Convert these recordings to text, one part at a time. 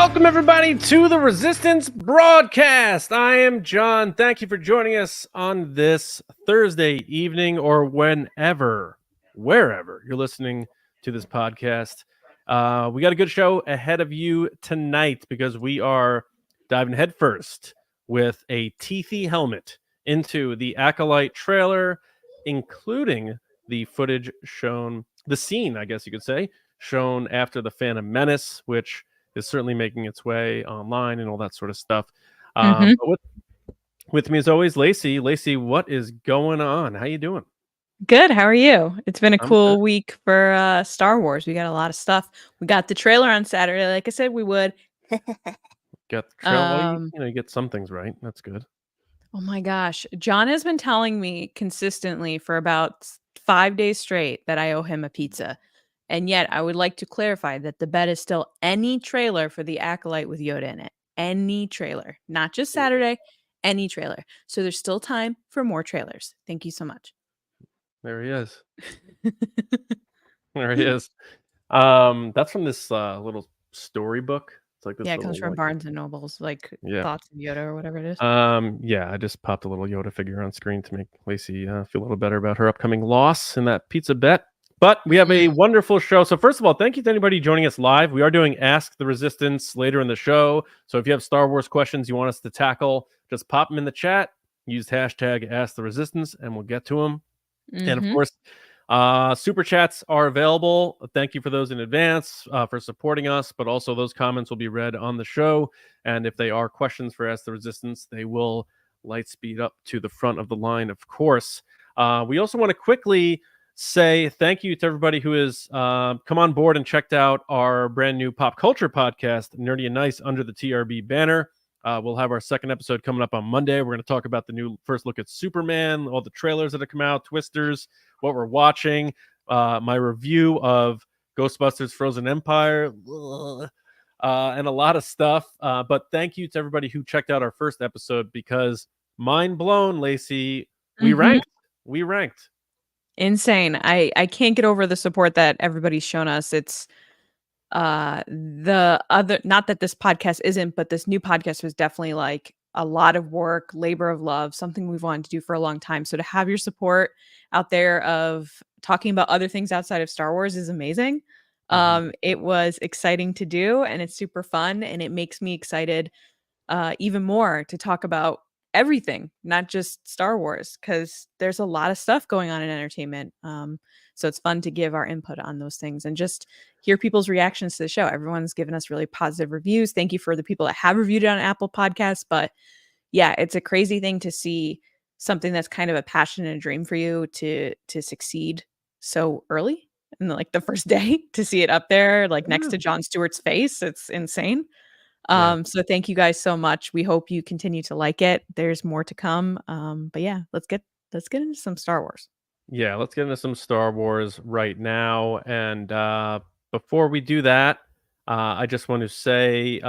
Welcome, everybody, to the Resistance broadcast. I am John. Thank you for joining us on this Thursday evening or wherever you're listening to this podcast. We got a good show ahead of you tonight because we are diving headfirst with a teethy helmet into the Acolyte trailer, including the footage shown, the scene, I guess you could say, shown after the Phantom Menace, which is certainly making its way online and all that sort of stuff. But with me as always, Lacey. Lacey, what is going on? How you doing? Good. How are you? It's been a I'm cool good. week for Star Wars. We got a lot of stuff. We got the trailer on Saturday, like I said we would. Got the trail. Well, Um, you get some things right. That's good. oh my gosh. John has been telling me consistently for about 5 days straight that I owe him a pizza. And yet I would like to clarify that the bet is still any trailer for the Acolyte with Yoda in it. Any trailer. Not just Saturday, any trailer. So there's still time for more trailers. Thank you so much. There he is. There he is. That's from this little storybook. It's like this Yeah, it little comes from like, Barnes and Noble's, like yeah. Thoughts of Yoda or whatever it is. Yeah, I just popped a little Yoda figure on screen to make Lacey feel a little better about her upcoming loss in that pizza bet. But we have a wonderful show. So first of all, thank you to anybody joining us live. We are doing Ask the Resistance later in the show. So if you have Star Wars questions you want us to tackle, just pop them in the chat. Use hashtag Ask the Resistance, and we'll get to them. And of course, super chats are available. Thank you for those in advance for supporting us, but also those comments will be read on the show. And if they are questions for Ask the Resistance, they will light speed up to the front of the line, of course. We also want to quickly say thank you to everybody who has come on board and checked out our brand new pop culture podcast, Nerdy and Nice, under the TRB banner. We'll have our second episode coming up on Monday. We're going to talk about the new first look at Superman, all the trailers that have come out, Twisters, what we're watching, my review of Ghostbusters Frozen Empire, and a lot of stuff. But thank you to everybody who checked out our first episode because mind blown, Lacey, we ranked. We ranked. Insane. I can't get over the support that everybody's shown us. It's the other, not that this podcast isn't, but this new podcast was definitely like a lot of work, labor of love, something we've wanted to do for a long time. So to have your support out there of talking about other things outside of Star Wars is amazing. It was exciting to do and it's super fun and it makes me excited even more to talk about everything, not just Star Wars, because there's a lot of stuff going on in entertainment. So it's fun to give our input on those things and just hear people's reactions to the show. Everyone's given us really positive reviews. Thank you for the people that have reviewed it on Apple Podcasts. But yeah, it's a crazy thing to see something that's kind of a passion and a dream for you to succeed so early and like the first day to see it up there, like next to Jon Stewart's face. It's insane. So thank you guys so much. We hope you continue to like it. There's more to come. But yeah, let's get into some Star Wars. Yeah, let's get into some Star Wars right now. And before we do that, I just want to say,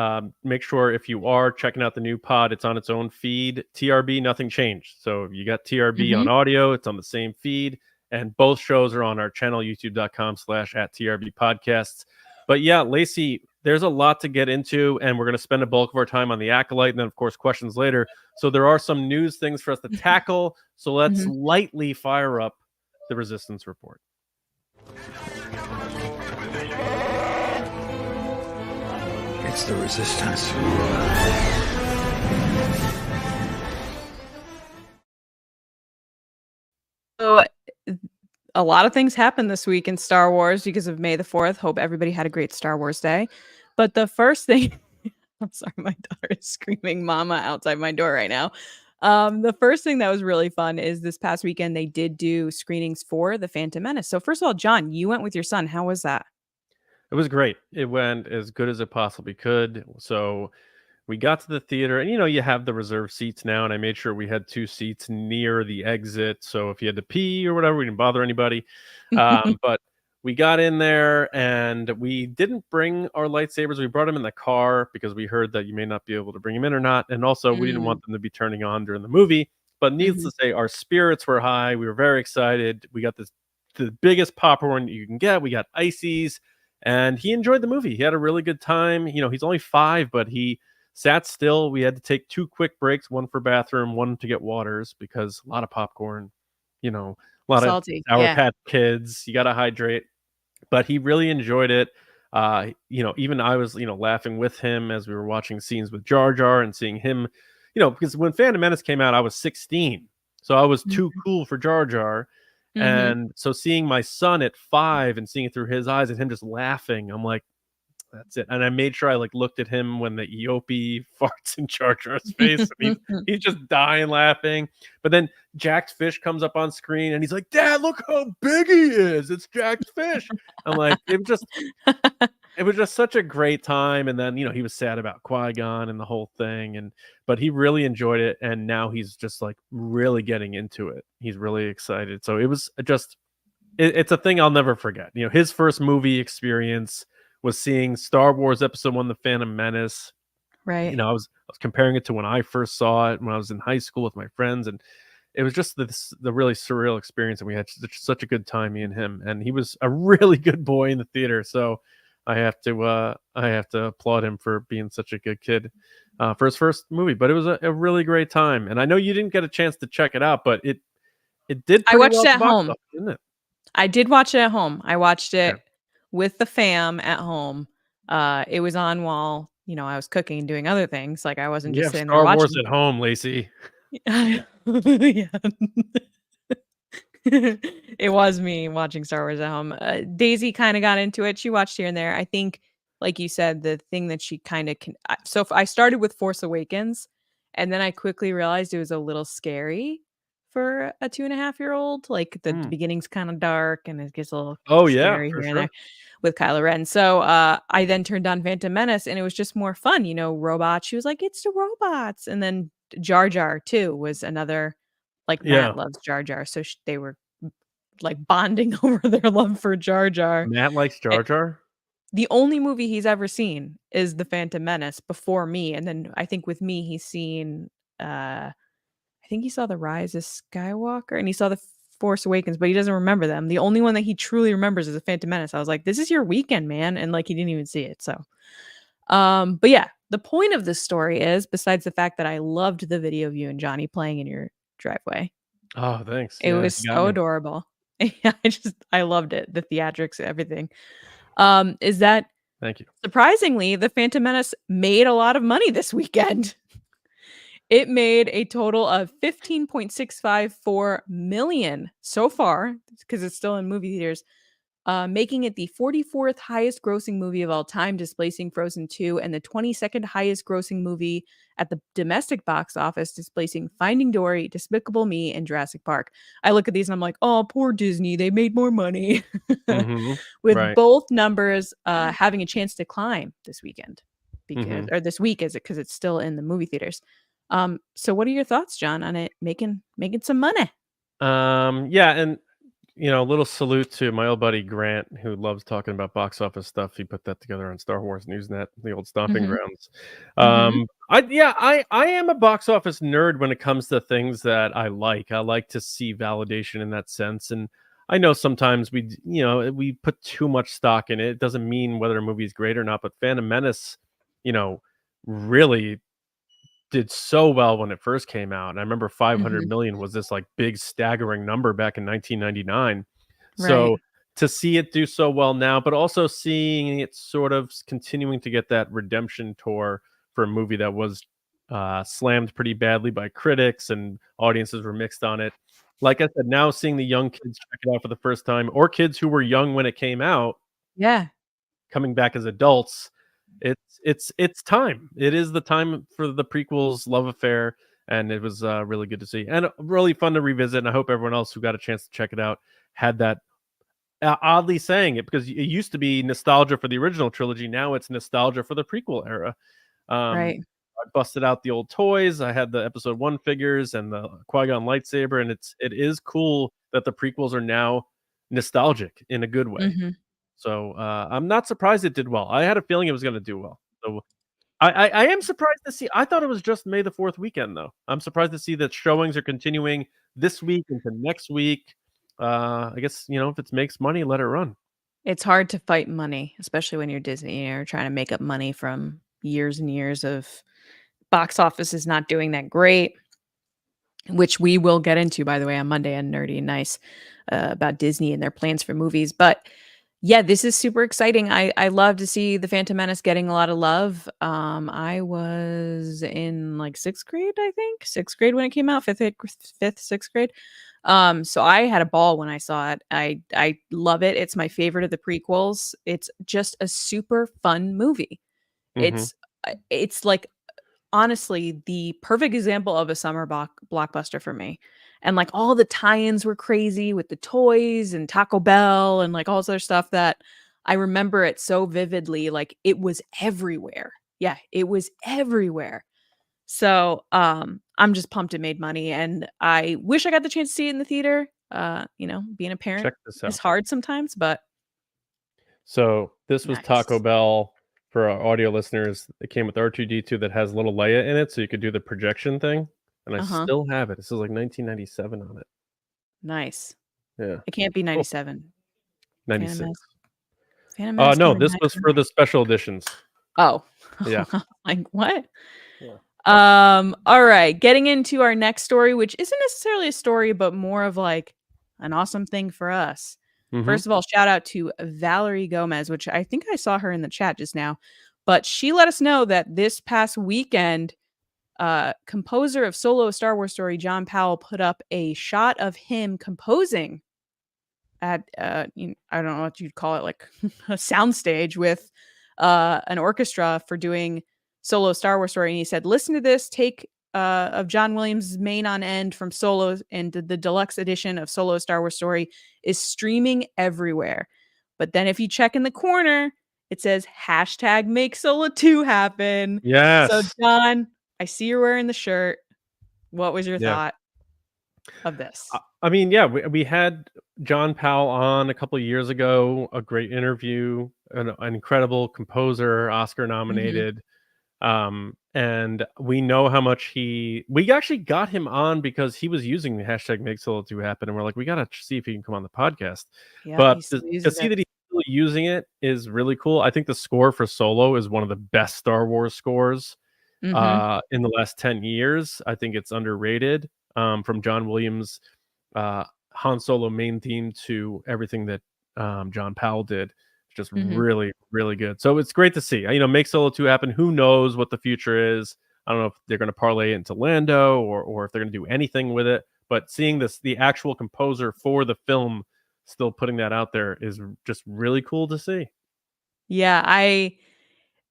make sure if you are checking out the new pod, it's on its own feed. TRB, nothing changed. So if you got TRB on audio, it's on the same feed. And both shows are on our channel, youtube.com/@TRB podcasts. But yeah, Lacey, there's a lot to get into, and we're going to spend a bulk of our time on the Acolyte, and then, of course, questions later. So there are some news things for us to tackle. So let's lightly fire up the Resistance Report. It's the Resistance. So a lot of things happened this week in Star Wars because of May the 4th. Hope everybody had a great Star Wars day. But the first thing, I'm sorry, my daughter is screaming mama outside my door right now. The first thing that was really fun is this past weekend, they did do screenings for The Phantom Menace. So first of all, John, you went with your son. How was that? It was great. It went as good as it possibly could. So we got to the theater, and you have the reserved seats now, and I made sure we had 2 seats near the exit. So if you had to pee or whatever, we didn't bother anybody. But we got in there, and we didn't bring our lightsabers. We brought them in the car because we heard that you may not be able to bring them in or not. And also, we didn't want them to be turning on during the movie. But needless to say, our spirits were high. We were very excited. We got the biggest popcorn you can get. We got ices. and he enjoyed the movie. He had a really good time. He's only 5, but he sat still. We had to take 2 quick breaks, one for bathroom, one to get waters, because a lot of popcorn, a lot of Salty. Sour Yeah. Patch Kids. You got to hydrate. But he really enjoyed it. Even I was, laughing with him as we were watching scenes with Jar Jar and seeing him, because when Phantom Menace came out, I was 16. So I was too cool for Jar Jar. And so seeing my son at 5 and seeing it through his eyes and him just laughing, I'm like, that's it. And I made sure I looked at him when the Eopie farts in Jar Jar's face. And he's just dying laughing. But then Jack's fish comes up on screen and he's like, Dad, look how big he is. It's Jack's fish. I'm like, it was just such a great time. And then, he was sad about Qui-Gon and the whole thing. But he really enjoyed it. And now he's just really getting into it. He's really excited. So it was it's a thing I'll never forget. His first movie experience was seeing Star Wars Episode 1, The Phantom Menace. Right. I was comparing it to when I first saw it when I was in high school with my friends, and it was just the really surreal experience, and we had such a good time, me and him. And he was a really good boy in the theater, so I have to applaud him for being such a good kid for his first movie. But it was a really great time, and I know you didn't get a chance to check it out, but it did. I watched well it at home. office, didn't it? I did watch it at home. I watched it with the fam at home. It was on while I was cooking and doing other things. I wasn't just sitting there Star watching. Wars at home, Lacey. Yeah. It was me watching Star Wars at home. Daisy kind of got into it. She watched here and there. I think, like you said, the thing that she kind of so I started with Force Awakens, and then I quickly realized it was a little scary for a 2.5-year-old. The beginning's kind of dark and it gets a little scary here and there with Kylo Ren. So I then turned on Phantom Menace and it was just more fun, robots. She was like, it's the robots. And then Jar Jar too was another, Matt loves Jar Jar. So they were bonding over their love for Jar Jar. Matt likes Jar Jar? The only movie he's ever seen is The Phantom Menace before me. And then I think with me, he's seen, I think he saw The Rise of Skywalker and he saw The Force Awakens, but he doesn't remember them. The only one that he truly remembers is The Phantom Menace. I was like, this is your weekend, man. And he didn't even see it. So, but yeah, the point of this story is, besides the fact that I loved the video of you and Johnny playing in your driveway. Oh, thanks. It was so adorable. I loved it. The theatrics, everything. Is that, thank you. Surprisingly, The Phantom Menace made a lot of money this weekend. It made a total of $15.654 million so far, because it's still in movie theaters, making it the 44th highest grossing movie of all time, displacing Frozen 2, and the 22nd highest grossing movie at the domestic box office, displacing Finding Dory, Despicable Me, and Jurassic Park. I look at these and I'm like, oh, poor Disney, they made more money. With both numbers having a chance to climb this weekend, or this week, because it's still in the movie theaters. So what are your thoughts, John, on it making some money? Yeah, and a little salute to my old buddy Grant, who loves talking about box office stuff. He put that together on Star Wars Newsnet, the old stomping grounds. I am a box office nerd when it comes to things that I like. I like to see validation in that sense, and I know sometimes we put too much stock in it. It doesn't mean whether a movie is great or not, but Phantom Menace, really did so well when it first came out. And I remember 500 million was this big staggering number back in 1999. So to see it do so well now, but also seeing it sort of continuing to get that redemption tour for a movie that was slammed pretty badly by critics and audiences were mixed on it. Like I said, now seeing the young kids check it out for the first time, or kids who were young when it came out, coming back as adults, it's time. It is the time for the prequels love affair, and it was really good to see and really fun to revisit. And I hope everyone else who got a chance to check it out had that. Oddly saying it, because it used to be nostalgia for the original trilogy, now it's nostalgia for the prequel era. I busted out the old toys. I had the episode 1 figures and the Qui-Gon lightsaber, and it is cool that the prequels are now nostalgic in a good way. So I'm not surprised it did well. I had a feeling it was going to do well. So I am surprised to see. I thought it was just May the 4th weekend, though. I'm surprised to see that showings are continuing this week into next week. I guess if it makes money, let it run. It's hard to fight money, especially when you're Disney. You're trying to make up money from years and years of box office is not doing that great, which we will get into, by the way, on Monday on Nerdy and Nice about Disney and their plans for movies. But yeah, this is super exciting. I love to see the Phantom Menace getting a lot of love. I was in like sixth grade, I think, sixth grade when it came out, fifth, sixth grade. So I had a ball when I saw it. I love it. It's my favorite of the prequels. It's just a super fun movie. Mhm. It's like honestly the perfect example of a summer blockbuster for me. And like all the tie-ins were crazy with the toys and Taco Bell and like all this other stuff that I remember it so vividly. Like it was everywhere. Yeah, it was everywhere. So I'm just pumped it made money and I wish I got the chance to see it in the theater. Being a parent Check this is out. hard sometimes, but So this was Taco nice. Bell for our audio listeners. It came with R2D2 that has little Leia in it, so you could do the projection thing. And I Uh-huh. still have it. It says like 1997 on it. Nice. Yeah, It can't be cool. 97. Phantom 96. Menace. Phantom Menace No, came in this was for 99. the special editions. Oh. Yeah. Like what? Yeah. All right. Getting into our next story, which isn't necessarily a story, but more of like an awesome thing for us. Mm-hmm. First of all, shout out to Valerie Gomez, which I think I saw her in the chat just now. But she let us know that this past weekend, composer of Solo: A Star Wars Story, John Powell, put up a shot of him composing at I don't know what you'd call it, like a soundstage with an orchestra for doing Solo: Star Wars Story. And he said, listen to this take of John Williams' main on end from Solo, and the deluxe edition of Solo: Star Wars Story is streaming everywhere. But then if you check in the corner, it says hashtag make Solo 2 happen. So Yes. John, I see you're wearing the shirt. What was your Yeah. thought of this? I mean, yeah, we had John Powell on a couple of years ago, a great interview, an incredible composer, Oscar Mhm. nominated. And we know how much we actually got him on because he was using the hashtag make Solo 2 happen. And we're like, we got to see if he can come on the podcast. Yeah, But he still to uses see it. that he's still using it is really cool. I think the score for Solo is one of the best Star Wars scores Mhm. in the last 10 years. I think it's underrated. From John Williams, Han Solo main theme to everything that John Powell did. Just Mhm. really, really good. So it's great to see. Make Solo 2 happen. Who knows what the future is? I don't know if they're going to parlay it into Lando or if they're going to do anything with it. But seeing the actual composer for the film still putting that out there is just really cool to see. Yeah, I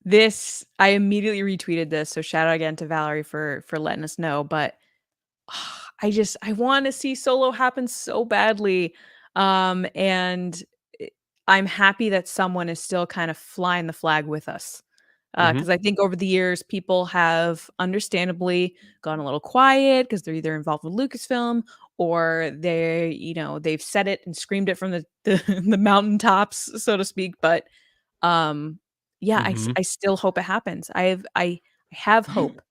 immediately retweeted this, so shout out again to Valerie for letting us know, but I want to see Solo happen so badly. And i- I'm happy that someone is still kind of flying the flag with us. Hmm. Because I think over the years, people have understandably gone a little quiet because they're either involved with Lucasfilm or they've said it and screamed it from the mountaintops, so to speak. But yeah, Hmm. I still hope it happens. I have hope.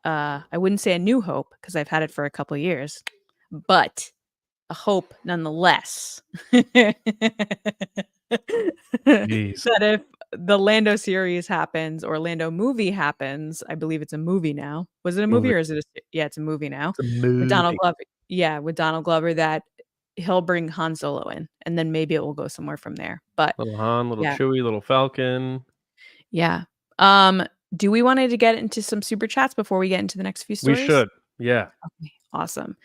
I wouldn't say a new hope because I've had it for a couple of years, but a hope nonetheless. Jeez. That if the Lando series happens or Lando movie happens, I believe it's a movie now. Was it a movie Movie. or is it yeah, it's a movie now. It's a With Donald movie. Glover. Yeah, with Donald Glover that he'll bring Han Solo in and then maybe it will go somewhere from there. But Little Han, little yeah. Chewie, little Falcon. Yeah. Um, do we wanted to get into some super chats before we get into the next few We stories? should. Yeah. Okay, awesome.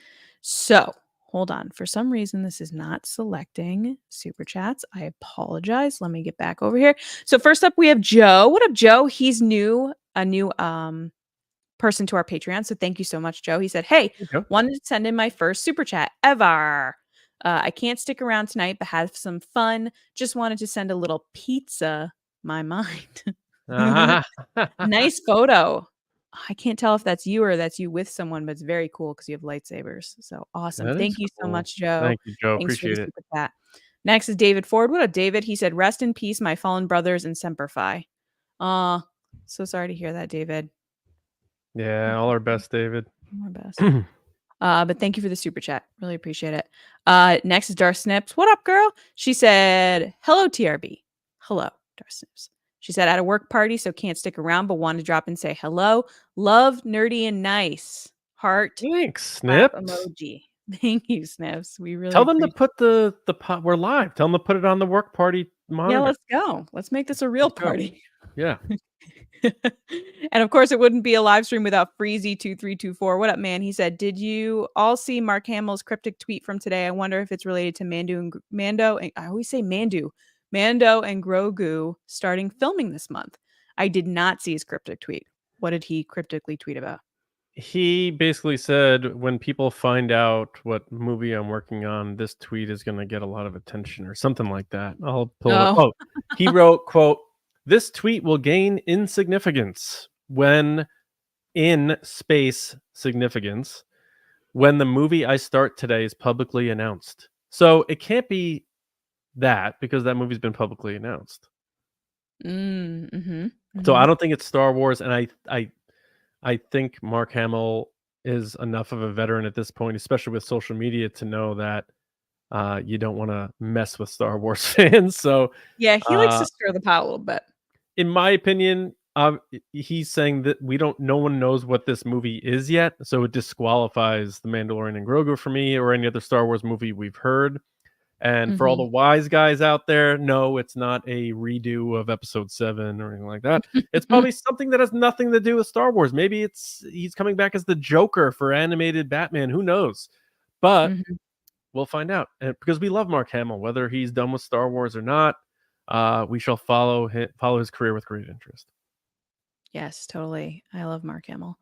So, hold on. For some reason, this is not selecting super chats. I apologize. Let me get back over here. So, first up, we have Joe. What up, Joe? He's a new person to our Patreon. So, thank you so much, Joe. He said, "Hey, There you go. wanted to send in my first super chat ever. I can't stick around tonight, but have some fun. Just wanted to send a little pizza my mind." Ah, Nice photo. I can't tell if that's you or that's you with someone, but it's very cool because you have lightsabers. So awesome. that Thank is you so cool. much, Joe. Thank you, Joe. Thanks for the Appreciate it. super chat. Next is David Ford. What up, David? He said, "Rest in peace, my fallen brothers and Semper Fi." Aw, so sorry to hear that, David. Yeah, all our best, David. My best. But thank you for the super chat. Really appreciate it. Next is Darth Snips. What up, girl? She said, hello, TRB. Hello, Darth Snips. She said, at a work party, so can't stick around, but wanted to drop and say hello. Love, nerdy, and nice. Heart, Thanks, clap Snips. emoji. Thank you, Snips. We really Tell them to appreciate put the pot. We're live. Tell them to put it on the work party monitor. Yeah, let's go. Let's make this a real Let's go. party. Yeah. And of course, it wouldn't be a live stream without Freezy2324. What up, man? He said, did you all see Mark Hamill's cryptic tweet from today? I wonder if it's related to Mando and I always say Mando and Grogu starting filming this month. I did not see his cryptic tweet. What did he cryptically tweet about? He basically said, when people find out what movie I'm working on, this tweet is going to get a lot of attention or something like that. I'll pull it. Oh, he wrote, quote, this tweet will gain insignificance when in space significance when the movie I start today is publicly announced. So it can't be that because that movie's been publicly announced. So I don't think it's Star Wars. And I think Mark Hamill is enough of a veteran at this point, especially with social media, to know that you don't want to mess with Star Wars fans. So yeah, he likes to stir the pot a little bit. In my opinion, he's saying that no one knows what this movie is yet, so it disqualifies The Mandalorian and Grogu for me, or any other Star Wars movie we've heard. And for all the wise guys out there, no, it's not a redo of Episode 7 or anything like that. It's probably something that has nothing to do with Star Wars. Maybe he's coming back as the Joker for animated Batman. Who knows? But we'll find out. And because we love Mark Hamill, whether he's done with Star Wars or not, we shall follow his career with great interest. Yes, totally. I love Mark Hamill.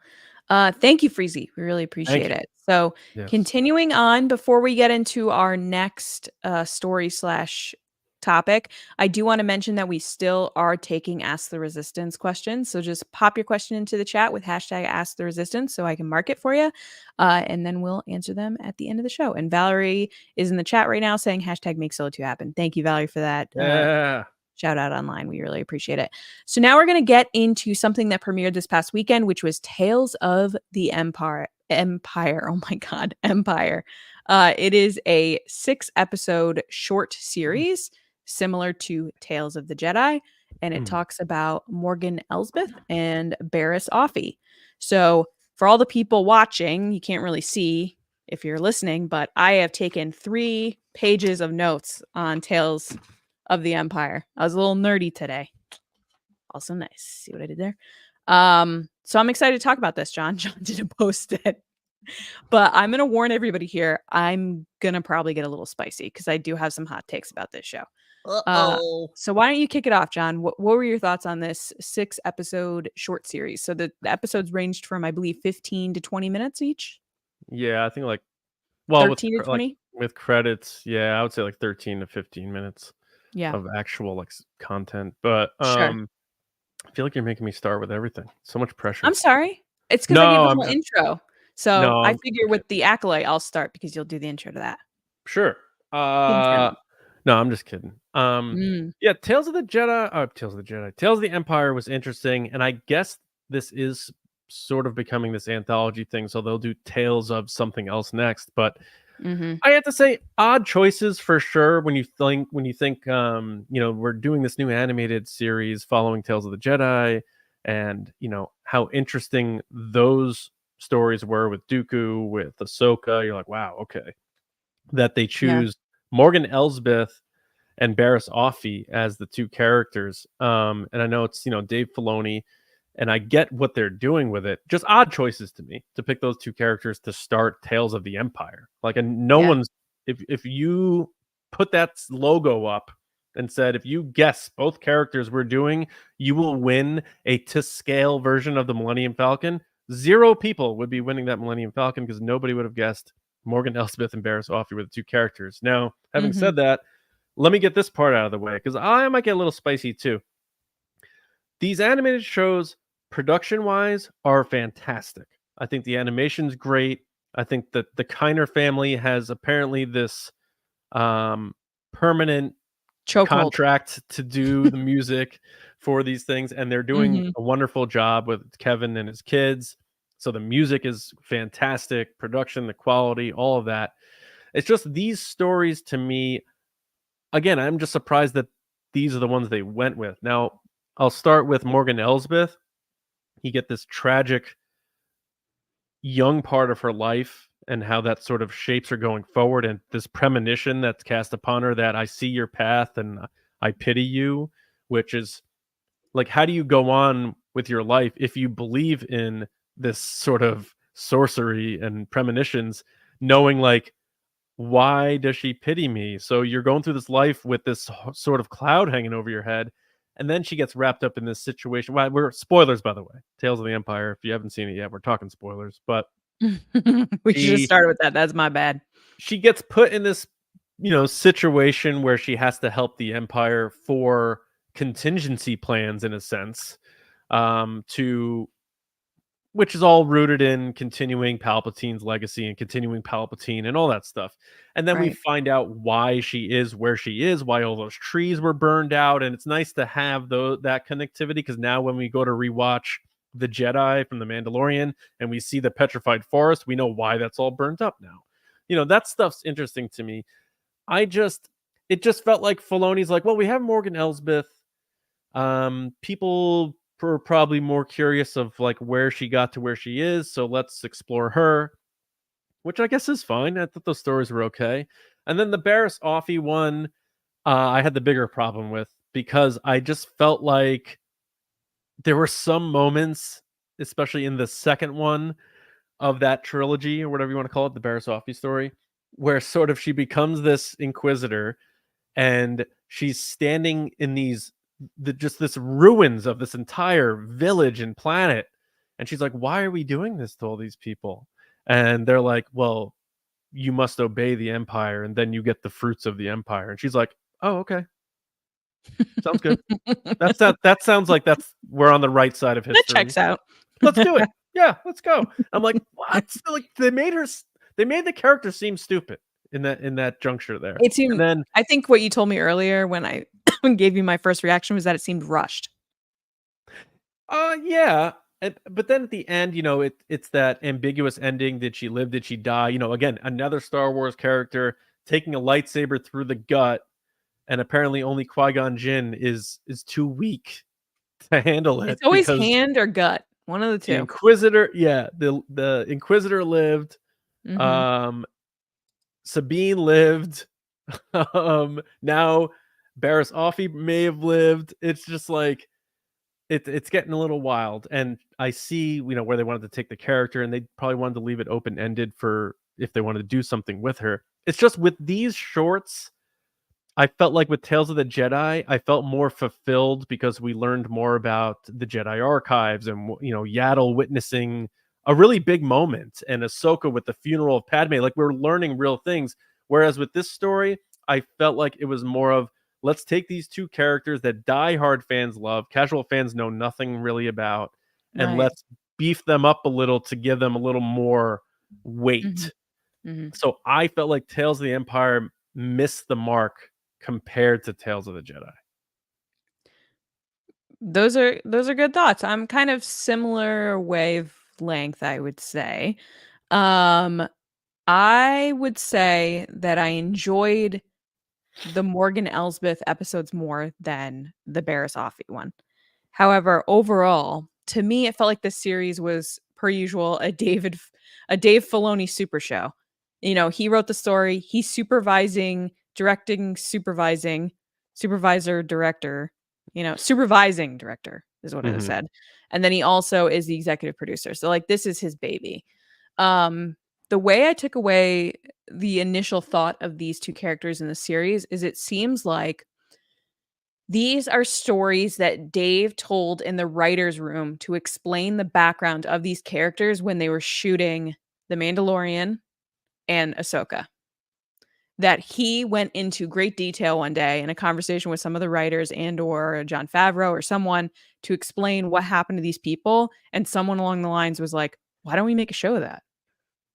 Thank you, Freezy. We really appreciate it. So continuing on, before we get into our next story / topic, I do want to mention that we still are taking Ask the Resistance questions. So just pop your question into the chat with hashtag Ask the Resistance so I can mark it for you. And then we'll answer them at the end of the show. And Valerie is in the chat right now saying hashtag make Solo 2 happen. Thank you, Valerie, for that. Shout out online. We really appreciate it. So now we're going to get into something that premiered this past weekend, which was Tales of the Empire. Oh my God, Empire. It is a 6-episode short series similar to Tales of the Jedi. And it talks about Morgan Elsbeth and Barriss Offee. So for all the people watching, you can't really see if you're listening, but I have taken 3 pages of notes on Tales of the Empire. I was a little nerdy today. Also nice. See what I did there? So I'm excited to talk about this, John. John didn't post it. But I'm going to warn everybody here. I'm going to probably get a little spicy because I do have some hot takes about this show. So why don't you kick it off, John? What were your thoughts on this 6-episode short series? So the episodes ranged from, I believe, 15 to 20 minutes each? Yeah, I think 13 to 20? With credits, yeah, I would say 13 to 15 minutes. Yeah. Of actual content, but Sure. I feel like you're making me start with everything. So much pressure. I'm sorry. It's because I gave the whole intro. So I figure with the Acolyte, I'll start because you'll do the intro to that. Sure. No, I'm just kidding. Yeah, Tales of the Empire was interesting, and I guess this is sort of becoming this anthology thing. So they'll do Tales of something else next, but. I have to say, odd choices for sure. When you think, we're doing this new animated series following Tales of the Jedi, and how interesting those stories were with Dooku, with Ahsoka. You're like, wow, okay, that they choose Morgan Elsbeth and Barriss Offee as the 2 characters. And I know it's Dave Filoni. And I get what they're doing with it. Just odd choices to me to pick those 2 characters to start Tales of the Empire. And no one's if you put that logo up and said, if you guess both characters we're doing, you will win a to scale version of the Millennium Falcon. 0 people would be winning that Millennium Falcon because nobody would have guessed Morgan Elsbeth and Barriss Offee were the 2 characters. Now, having said that, let me get this part out of the way because I might get a little spicy too. These animated shows, production-wise, are fantastic. I think the animation's great. I think that the Kiner family has apparently this permanent contract to do the music for these things, and they're doing a wonderful job with Kevin and his kids. So the music is fantastic, production, the quality, all of that. It's just these stories to me, again, I'm just surprised that these are the ones they went with. Now, I'll start with Morgan Elsbeth. You get this tragic young part of her life and how that sort of shapes her going forward, and this premonition that's cast upon her that I see your path and I pity you, which is like, how do you go on with your life if you believe in this sort of sorcery and premonitions, knowing like, why does she pity me? So you're going through this life with this sort of cloud hanging over your head, and then she gets wrapped up in this situation. Well, we're spoilers, by the way. Tales of the Empire. If you haven't seen it yet, we're talking spoilers. But We should have she started with that. That's my bad. she gets put in this, situation where she has to help the Empire for contingency plans, in a sense, to which is all rooted in continuing Palpatine's legacy and continuing Palpatine and all that stuff. And then we Right. find out why she is where she is, why all those trees were burned out. And it's nice to have that connectivity, because now when we go to rewatch The Jedi from The Mandalorian and we see the petrified forest, we know why that's all burnt up now. That stuff's interesting to me. It just felt like Filoni's like, well, we have Morgan Elsbeth. People were probably more curious of like where she got to where she is, so let's explore her, which I guess is fine. I thought those stories were okay. And then the Barriss Offee one, I had the bigger problem with, because I just felt like there were some moments, especially in the second one of that trilogy, or whatever you want to call it, the Barriss Offee story, where sort of she becomes this inquisitor and she's standing in just this ruins of this entire village and planet, and she's like, why are we doing this to all these people? And they're like, well, you must obey the Empire and then you get the fruits of the Empire. And she's like, oh, okay, sounds good. That sounds like we're on the right side of That history. checks out. Let's do it. Yeah, let's go. I'm like, what? Like, they made the character seem stupid in that juncture there. It seemed. And then I think what you told me earlier when I gave you my first reaction was that it seemed rushed. yeah. But then at the end, it's that ambiguous ending. Did she live? Did she die? Again, another Star Wars character taking a lightsaber through the gut, and apparently only Qui-Gon Jinn is too weak to handle it. It's always because hand or gut. One of the the two. Inquisitor, yeah, the Inquisitor lived. Mhm. Sabine lived. Now Barriss Offee may have lived. It's just like it's getting a little wild, and I see where they wanted to take the character, and they probably wanted to leave it open ended for if they wanted to do something with her. It's just with these shorts, I felt like with Tales of the Jedi, I felt more fulfilled because we learned more about the Jedi archives and Yaddle witnessing a really big moment, and Ahsoka with the funeral of Padme. Like, we're learning real things. Whereas with this story, I felt like it was more of, let's take these two characters that diehard fans love, casual fans know nothing really about, and Right. let's beef them up a little to give them a little more weight. Mhm. Mhm. So I felt like Tales of the Empire missed the mark compared to Tales of the Jedi. Those are good thoughts. I'm kind of similar wavelength, I would say. Um, I would say that I enjoyed the Morgan Elsbeth episodes more than the Barriss Offee one. However, overall, to me, it felt like this series was, per usual, a Dave Filoni super show. He wrote the story, he's supervising, directing, supervisor, director, supervising director is what it Mhm. said. And then he also is the executive producer. So like, this is his baby. Um, the way I took away the initial thought of these two characters in the series is it seems like these are stories that Dave told in the writer's room to explain the background of these characters when they were shooting The Mandalorian and Ahsoka. That he went into great detail one day in a conversation with some of the writers and or Jon Favreau or someone to explain what happened to these people. And someone along the lines was like, why don't we make a show of that?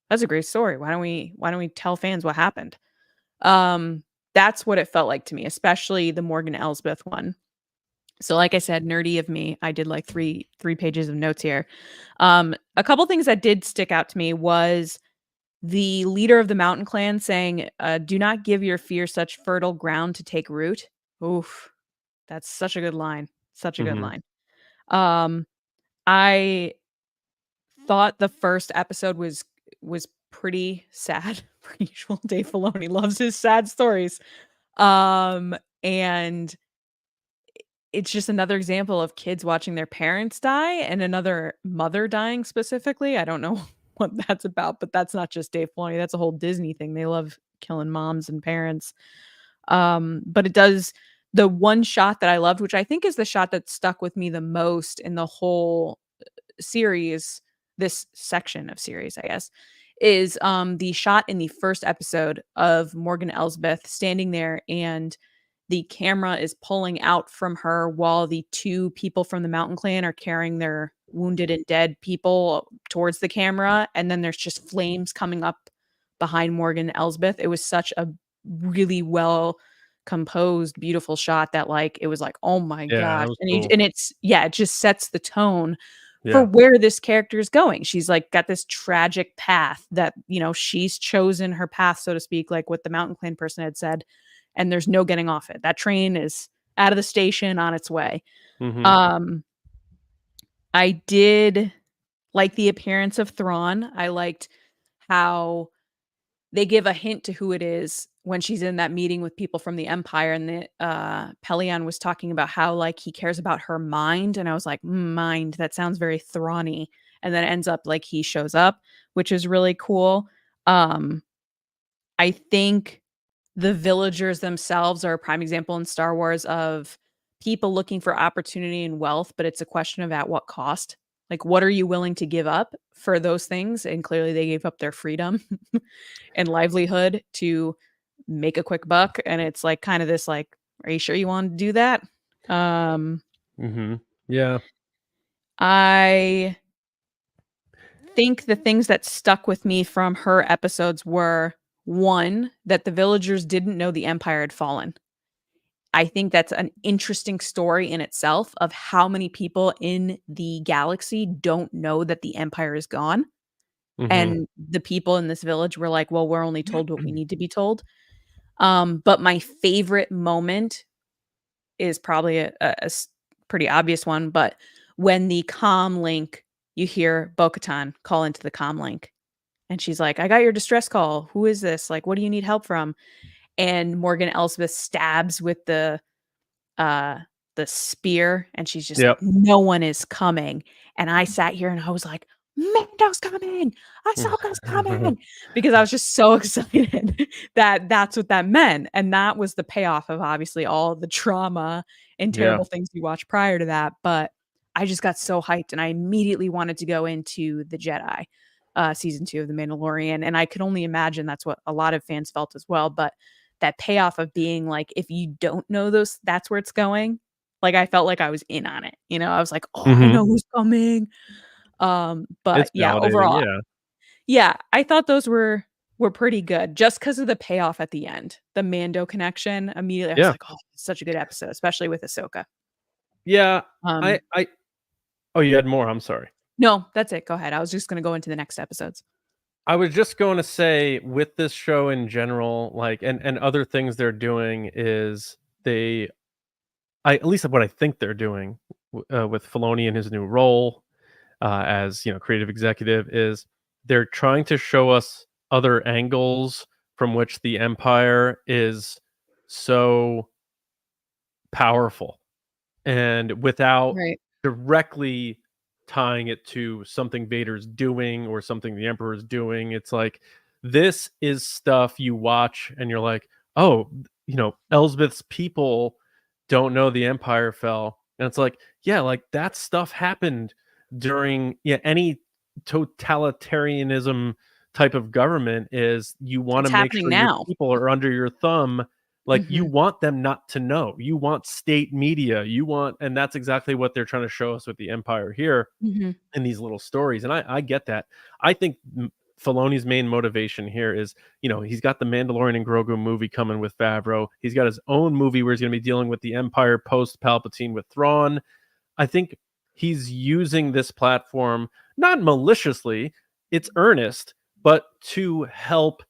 That's a great story. Why don't we tell fans what happened? That's what it felt like to me, especially the Morgan Elsbeth one. So like I said, nerdy of me, I did like three pages of notes here. A couple things that did stick out to me was the leader of the mountain clan saying, do not give your fear such fertile ground to take root. Oof, that's such a good line. Such a good Mm-hmm. line. Um, I thought the first episode was pretty sad. Per usual, Dave Filoni loves his sad stories. And it's just another example of kids watching their parents die and another mother dying specifically. I don't know what that's about, but that's not just Dave Filoni. That's a whole Disney thing. They love killing moms and parents. But it does the one shot that I loved, which I think is the shot that stuck with me the most in the whole series, this section of series, I guess, is the shot in the first episode of Morgan Elsbeth standing there and the camera is pulling out from her while the two people from the Mountain Clan are carrying their wounded and dead people towards the camera. And then there's just flames coming up behind Morgan Elsbeth. It was such a really well composed, beautiful shot that like it was like, oh my Yeah, gosh. that was And cool. it just sets the tone for Yeah. where this character is going. She's like got this tragic path that, she's chosen her path, so to speak, like what the Mountain Clan person had said, and there's no getting off it. That train is out of the station on its way. Mm-hmm. I did like the appearance of Thrawn. I liked how they give a hint to who it is when she's in that meeting with people from the Empire, and the Pelion was talking about how like he cares about her mind, and I was like, mind, that sounds very Thrawny. And then it ends up like he shows up, which is really cool. I think the villagers themselves are a prime example in Star Wars of people looking for opportunity and wealth, but it's a question of at what cost. Like, what are you willing to give up for those things? And clearly they gave up their freedom and livelihood to make a quick buck. And it's like kind of this like, are you sure you want to do that? Mm-hmm. Yeah. I think the things that stuck with me from her episodes were, one, that the villagers didn't know the Empire had fallen. I think that's an interesting story in itself of how many people in the galaxy don't know that the Empire is gone. Mm-hmm. And the people in this village were like, well, we're only told what we need to be told. But my favorite moment is probably a pretty obvious one, but when the comm link, you hear Bo-Katan call into the comm link. And she's like, I got your distress call. Who is this? Like, what do you need help from? And Morgan Elsbeth stabs with the spear, and she's just like, Yep. no one is coming. And I sat here and I was like, Mando's coming, Ahsoka's coming, because I was just so excited that that's what that meant. And that was the payoff of obviously all the trauma and terrible things we watched prior to that. But I just got so hyped and I immediately wanted to go into the Jedi season 2 of The Mandalorian. And I could only imagine that's what a lot of fans felt as well. But that payoff of being like, if you don't know those, that's where it's going. Like I felt like I was in on it. I was like, oh, I know who's coming. But It's yeah, validating. overall, yeah, I thought those were pretty good just because of the payoff at the end. The Mando connection. Immediately, I was like, oh, it's such a good episode, especially with Ahsoka. Yeah. Oh, you had more. I'm sorry. No, that's it. Go ahead. I was just going to go into the next episodes. I was just going to say with this show in general, like, and other things they're doing is at least what I think they're doing with Filoni in his new role as creative executive, is they're trying to show us other angles from which the Empire is so powerful, and without directly tying it to something Vader's doing or something the Emperor's doing. It's like, this is stuff you watch and you're like, oh, Elsbeth's people don't know the Empire fell. And it's like, yeah, like that stuff happened during any totalitarianism type of government. Is you want to make sure your people are under your thumb. Like you want them not to know. You want state media. And that's exactly what they're trying to show us with the Empire here in these little stories. And I get that. I think Filoni's main motivation here is, he's got the Mandalorian and Grogu movie coming with Favreau. He's got his own movie where he's going to be dealing with the Empire post Palpatine with Thrawn. I think he's using this platform not maliciously, it's earnest, but to help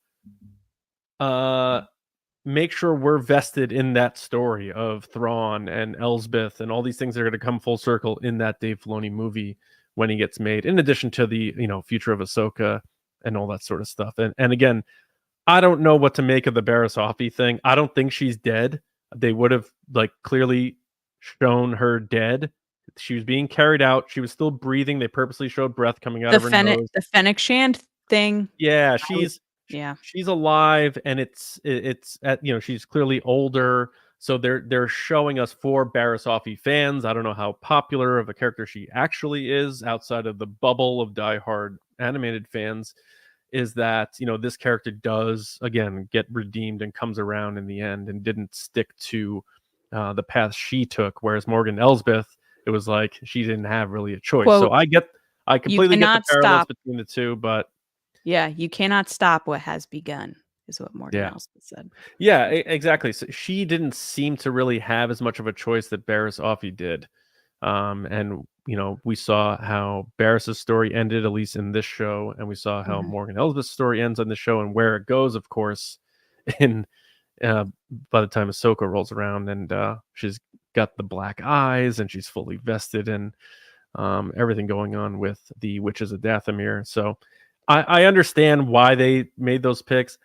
make sure we're vested in that story of Thrawn and Elsbeth and all these things that are going to come full circle in that Dave Filoni movie when he gets made, in addition to the future of Ahsoka and all that sort of stuff. And again, I don't know what to make of the Barriss Offee thing. I don't think she's dead. They would have clearly shown her dead. She was being carried out. She was still breathing. They purposely showed breath coming out of her nose. The Fennec Shand thing. Yeah, she's alive, and it's at she's clearly older. So they're showing us for Barriss Offee fans. I don't know how popular of a character she actually is outside of the bubble of diehard animated fans. Is that this character does again get redeemed and comes around in the end and didn't stick to the path she took, whereas Morgan Elsbeth, it was like she didn't have really a choice. Quote, so I completely get the parallels between the two, but yeah, you cannot stop what has begun, is what Morgan Elsbeth said. Yeah, exactly. So she didn't seem to really have as much of a choice that Barriss Offee did. And we saw how Barriss's story ended, at least in this show, and we saw how Morgan Elsbeth's story ends on the show, and where it goes, of course, in by the time Ahsoka rolls around, and she's got the black eyes, and she's fully vested in everything going on with the Witches of Dathomir. So I understand why they made those picks,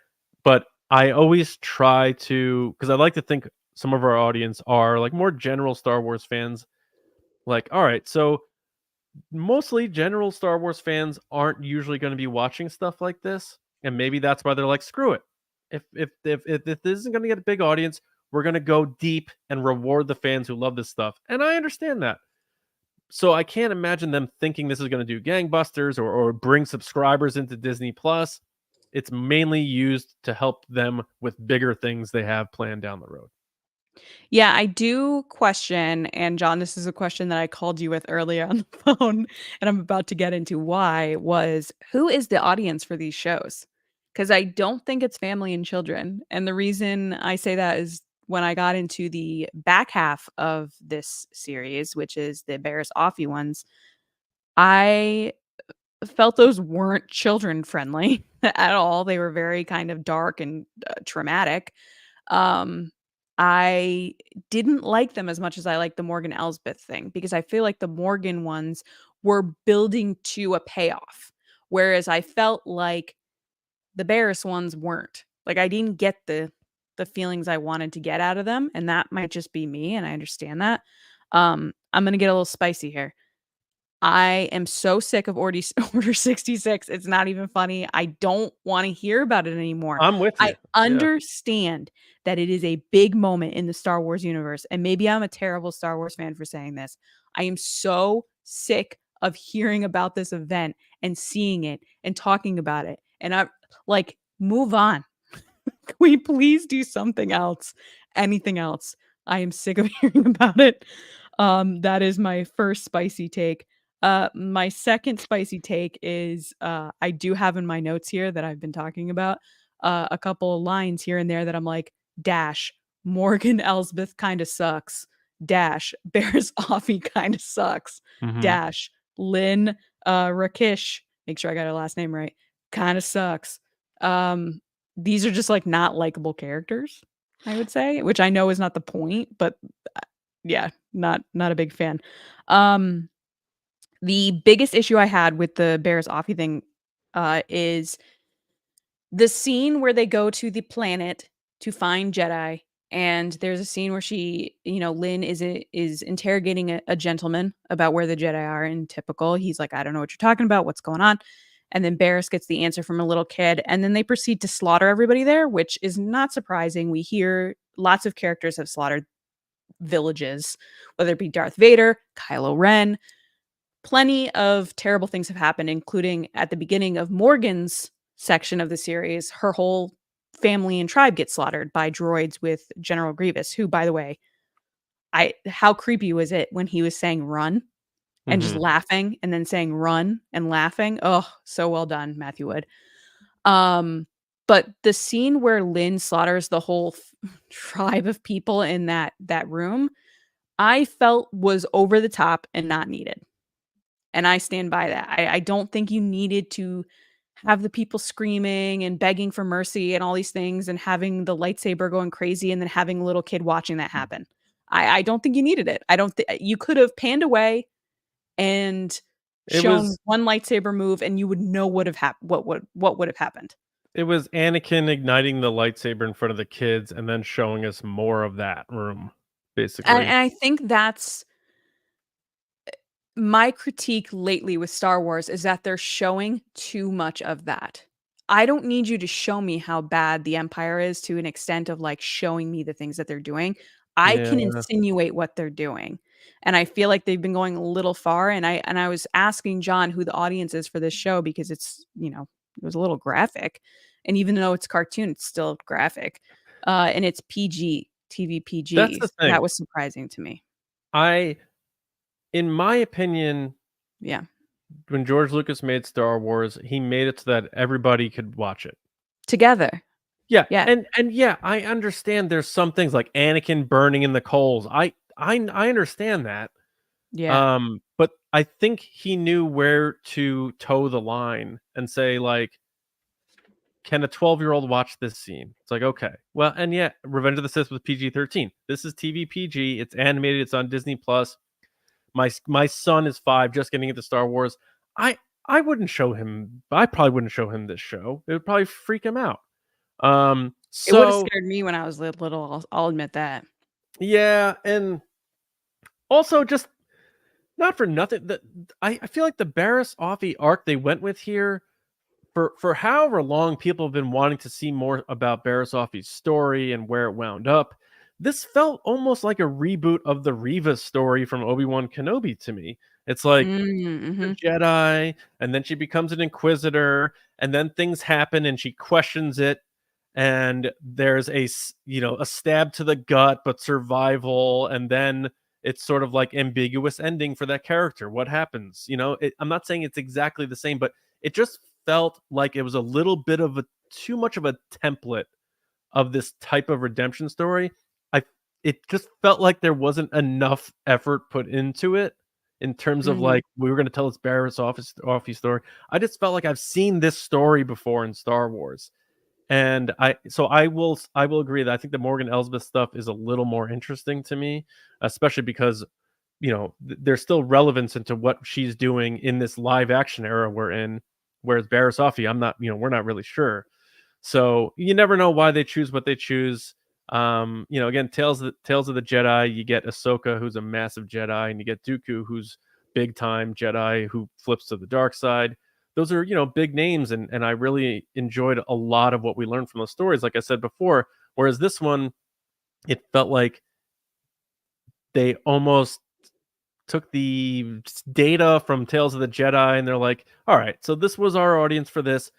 but I always try to, because I like to think some of our audience are more general Star Wars fans. All right, so mostly general Star Wars fans aren't usually going to be watching stuff like this, and maybe that's why they're like, screw it. If this isn't going to get a big audience, we're going to go deep and reward the fans who love this stuff, and I understand that. So I can't imagine them thinking this is going to do gangbusters or bring subscribers into Disney Plus. It's mainly used to help them with bigger things they have planned down the road. Yeah, I do question, and John, this is a question that I called you with earlier on the phone, and I'm about to get into why, was who is the audience for these shows? Because I don't think it's family and children. And the reason I say that is when I got into the back half of this series, which is the Barriss Offee ones, I felt those weren't children friendly at all. They were very kind of dark and traumatic. I didn't like them as much as I like the Morgan Elsbeth thing, because I feel like the Morgan ones were building to a payoff, whereas I felt like the Barriss ones weren't. I didn't get the feelings I wanted to get out of them, and that might just be me, and I understand that. I'm gonna get a little spicy here. I am so sick of Order 66. It's not even funny. I don't want to hear about it anymore. I'm with you. I understand that it is a big moment in the Star Wars universe, and maybe I'm a terrible Star Wars fan for saying this. I am so sick of hearing about this event and seeing it and talking about it. And I'm move on. Can we please do something else? Anything else? I am sick of hearing about it. That is my first spicy take. My second spicy take is I do have in my notes here that I've been talking about a couple of lines here and there that I'm like, dash, Morgan Elsbeth kind of sucks. Dash, Barriss Offee kind of sucks. Dash, Lynn Rakish, make sure I got her last name right, kind of sucks. These are just not likable characters, I would say, which I know is not the point, but yeah, not a big fan. The biggest issue I had with the Barriss Offee thing is the scene where they go to the planet to find Jedi, and there's a scene where she, Lynn is interrogating a gentleman about where the Jedi are, and typical, he's like, I don't know what you're talking about, what's going on? And then Barriss gets the answer from a little kid, and then they proceed to slaughter everybody there, which is not surprising. We hear lots of characters have slaughtered villages, whether it be Darth Vader, Kylo Ren. Plenty of terrible things have happened, including at the beginning of Morgan's section of the series, her whole family and tribe gets slaughtered by droids with General Grievous, who, by the way, how creepy was it when he was saying run and just laughing and then saying run and laughing? Oh, so well done, Matthew Wood. But the scene where Lynn slaughters the whole tribe of people in that room, I felt was over the top and not needed. And I stand by that. I don't think you needed to have the people screaming and begging for mercy and all these things and having the lightsaber going crazy and then having a little kid watching that happen. I don't think you needed it. I don't think you could have panned away and It shown was one lightsaber move and you would know what would have happened. it was Anakin igniting the lightsaber in front of the kids and then showing us more of that room, And basically. I think that's my critique lately with Star Wars is that they're showing too much of that. I don't need you to show me how bad the Empire is to an extent of like showing me the things that they're doing. I Yeah. can insinuate what they're doing. And I feel like they've been going a little far. And I was asking John who the audience is for this show because it's, it was a little graphic. And even though it's cartoon, it's still graphic. And it's PG, TV That's PG. the So that thing. was surprising to me. In my opinion, Yeah. when George Lucas made Star Wars, he made it so that everybody could watch it. Together. Yeah, Yeah. and yeah, I understand there's some things like Anakin burning in the coals. I understand that. Yeah. But I think he knew where to toe the line and say like, can a 12-year-old watch this scene? It's like, okay. Well, and yeah, Revenge of the Sith was PG-13. This is TV PG. It's animated. It's on Disney Plus. My son is 5, just getting into Star Wars. I I wouldn't show him. I probably wouldn't show him this show. It would probably freak him out. It would've So scared me when I was little, I'll admit that. yeah, and also just not for nothing. I feel like the Barriss Offee arc they went with here for however long people have been wanting to see more about Barriss Offee's story and where it wound up. This felt almost like a reboot of the Reva story from Obi-Wan Kenobi to me. It's like a Mhm. Jedi, and then she becomes an Inquisitor, and then things happen, and she questions it, and there's a stab to the gut, but survival, and then it's sort of like ambiguous ending for that character. What happens? I'm not saying it's exactly the same, but it just felt like it was a little bit of a too much of a template of this type of redemption story. I It just felt like there wasn't enough effort put into it in terms of Mhm. like we were going to tell this Barriss Offee story. I just felt like I've seen this story before in Star Wars, and I will agree that I think the Morgan Elsbeth stuff is a little more interesting to me, especially because there's still relevance into what she's doing in this live action era we're in, whereas Barriss Offee, we're not really sure. So you never know why they choose what they choose. Again, Tales of the Jedi. You get Ahsoka, who's a massive Jedi, and you get Dooku, who's big time Jedi who flips to the dark side. Those are big names, and I really enjoyed a lot of what we learned from those stories. Like I said before, whereas this one, it felt like they almost took the data from Tales of the Jedi and they're like, all right, so this was our audience for this.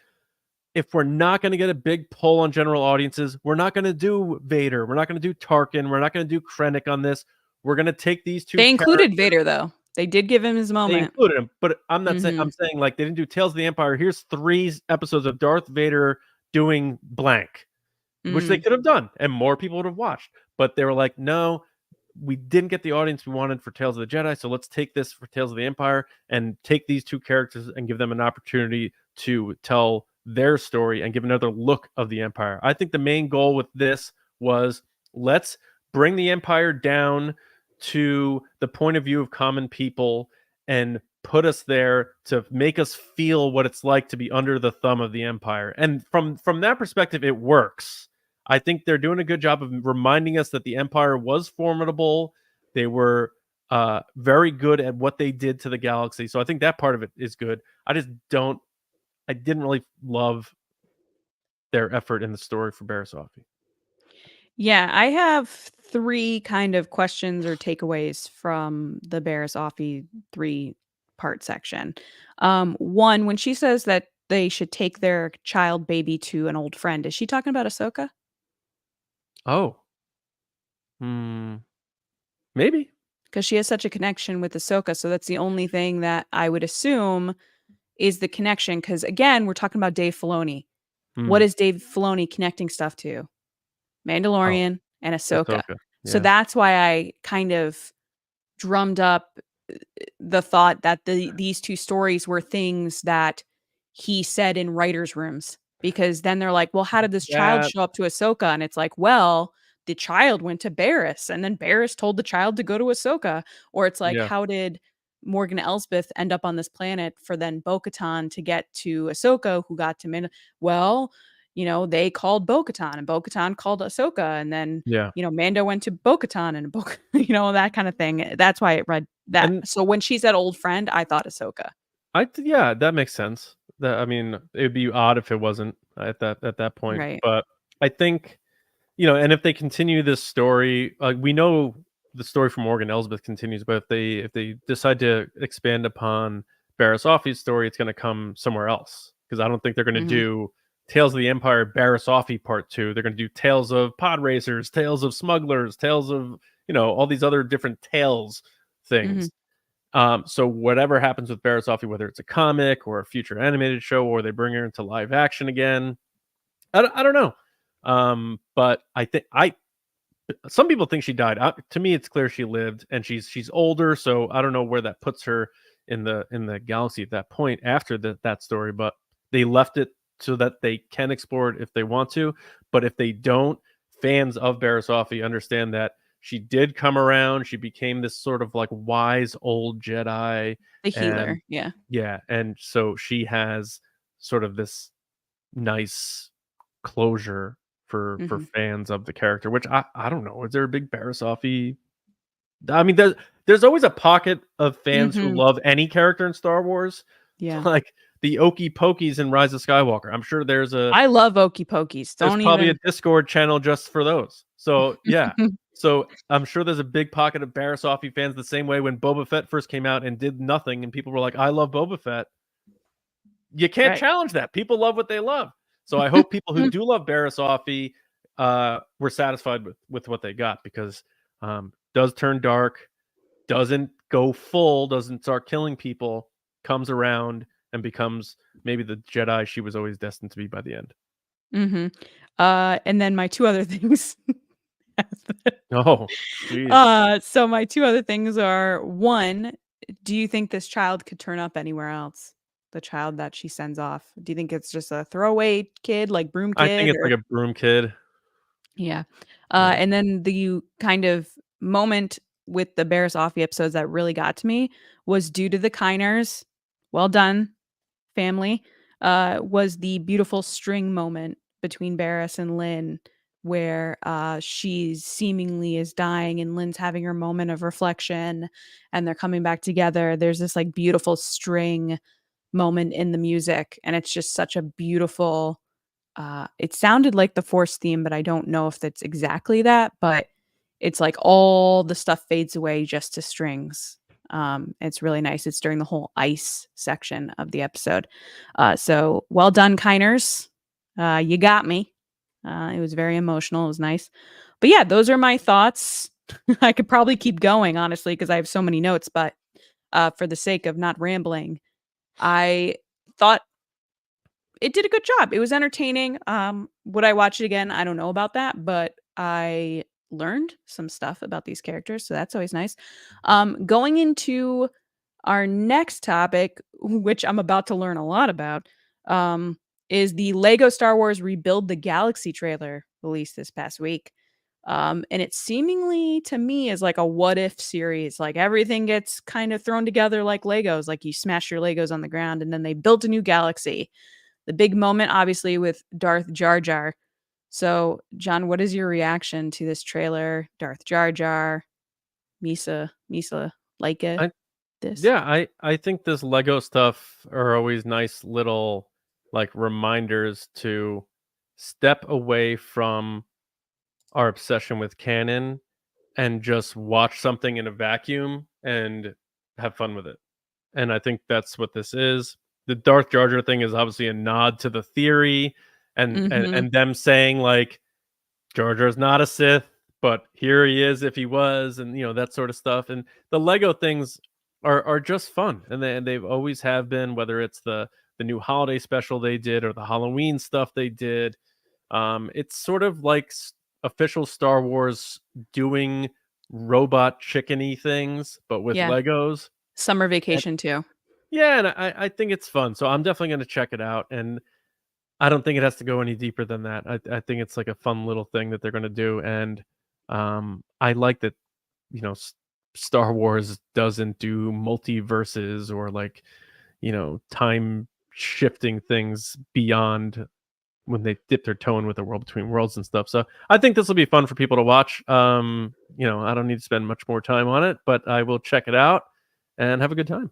If we're not going to get a big pull on general audiences, we're not going to do Vader. We're not going to do Tarkin. We're not going to do Krennic on this. We're going to take these two They characters. included Vader, though. They did give him his They moment. included him, but I'm not saying, I'm Mhm. saying like they didn't do Tales of the Empire. Here's 3 episodes of Darth Vader doing blank, which they Mm. could have done and more people would have watched. But they were like, no, we didn't get the audience we wanted for Tales of the Jedi, so let's take this for Tales of the Empire and take these 2 characters and give them an opportunity to tell their story and give another look of the Empire. I think the main goal with this was let's bring the Empire down to the point of view of common people and put us there to make us feel what it's like to be under the thumb of the Empire. And from that perspective, it works. I think they're doing a good job of reminding us that the Empire was formidable. They were very good at what they did to the galaxy. So I think that part of it is good. I didn't really love their effort in the story for Barriss Offee. Yeah, I have 3 kind of questions or takeaways from the Barriss Offee 3-part section. 1, when she says that they should take their child baby to an old friend, is she talking about Ahsoka? Oh, hmm, maybe. Because she has such a connection with Ahsoka, so that's the only thing that I would assume is the connection. Because again, we're talking about Dave Filoni. What is Dave Filoni connecting stuff to? Mandalorian and Ahsoka. Ahsoka. So Yeah. that's why I kind of drummed up the thought that these two stories were things that he said in writers' rooms, because then they're like, well, how did this child That show up to Ahsoka? And it's like, well, the child went to Barriss, and then Barriss told the child to go to Ahsoka. Or it's like, Yeah. how did Morgan Elsbeth end up on this planet for then Bo-Katan to get to Ahsoka, who got to Well, they called Bo-Katan, and Bo-Katan called Ahsoka, and then Yeah. Mando went to Bo-Katan, and that kind of thing. That's why it read that. And So when she said old friend, I thought Ahsoka. yeah, that makes sense. I mean, it'd be odd if it wasn't at that point. Right. But I think, and if they continue this story, we know the story from Morgan Elsbeth continues, but if they decide to expand upon Barriss Offee's story, it's going to come somewhere else, because I don't think they're going to do Tales of the Empire Barriss Offee Part 2. They're going to do Tales of Pod Racers, Tales of Smugglers, Tales of all these other different tales things. So whatever happens with Barriss Offee, whether it's a comic or a future animated show, or they bring her into live action again, I don't know. But I think some people think she died. To me, it's clear she lived, and she's older, so I don't know where that puts her in the galaxy at that point after that story. But they left it so that they can explore it if they want to. But if they don't, fans of Barriss Offee understand that she did come around. She became this sort of like wise old Jedi, The healer, and yeah. yeah, and so she has sort of this nice closure for fans of the character, which I don't know. Is there a big Barriss Offee? I mean, there's always a pocket of fans who love any character in Star Wars. Yeah. Like the Okey Pokeys in Rise of Skywalker. I'm sure I love Okey Pokeys. There's probably a Discord channel just for those. So yeah. So I'm sure there's a big pocket of Barriss Offee fans the same way when Boba Fett first came out and did nothing, and people were like, I love Boba Fett. You can't challenge that. People love what they love. So I hope people who do love Barriss Offee were satisfied with what they got, because does turn dark, doesn't go full, doesn't start killing people, comes around and becomes maybe the Jedi she was always destined to be by the end. And then my two other things. Oh, geez. So my two other things are, one, do you think this child could turn up anywhere else? The child that she sends off. Do you think it's just a throwaway kid, like broom kid? I think it's like a broom kid. Yeah. And then the kind of moment with the Barriss Offee episodes that really got to me was due to the Kyners. Well done, family. Was the beautiful string moment between Barriss and Lynn, where she seemingly is dying and Lynn's having her moment of reflection and they're coming back together. There's this like beautiful string moment in the music, and it's just such a beautiful it sounded like the Force theme, but I don't know if that's exactly that, but it's like all the stuff fades away just to strings. It's really nice. It's during the whole ice section of the episode. So well done, Kyners. You got me. It was very emotional. It was nice. But yeah, those are my thoughts. I could probably keep going, honestly, because I have so many notes, but for the sake of not rambling, I thought it did a good job. It was entertaining. Would I watch it again? I don't know about that, but I learned some stuff about these characters, so that's always nice. Going into our next topic, which I'm about to learn a lot about, is the Lego Star Wars Rebuild the Galaxy trailer released this past week. And it seemingly to me is like a what if series. Like everything gets kind of thrown together like Legos, like you smash your Legos on the ground and then they built a new galaxy. The big moment, obviously, with Darth Jar Jar. So, John, what is your reaction to this trailer? Darth Jar Jar, Misa, like it? Yeah, I think this Lego stuff are always nice little like reminders to step away from our obsession with canon and just watch something in a vacuum and have fun with it. And I think that's what this is. The Darth Jar Jar thing is obviously a nod to the theory and them saying like Jar Jar's not a Sith, but here he is if he was, and that sort of stuff. And the Lego things are just fun, and they've always have been, whether it's the the new holiday special they did or the Halloween stuff they did. It's sort of like official Star Wars doing robot chickeny things, but with Yeah. Legos. Summer And vacation too. yeah, and I think it's fun. So I'm definitely going to check it out. And I don't think it has to go any deeper than that. I think it's like a fun little thing that they're going to do. And I like that, you know, Star Wars doesn't do multiverses or like, you know, time shifting things beyond when they dip their toe in with the World Between Worlds and stuff. So I think this will be fun for people to watch. You know, I don't need to spend much more time on it, but I will check it out and have a good time.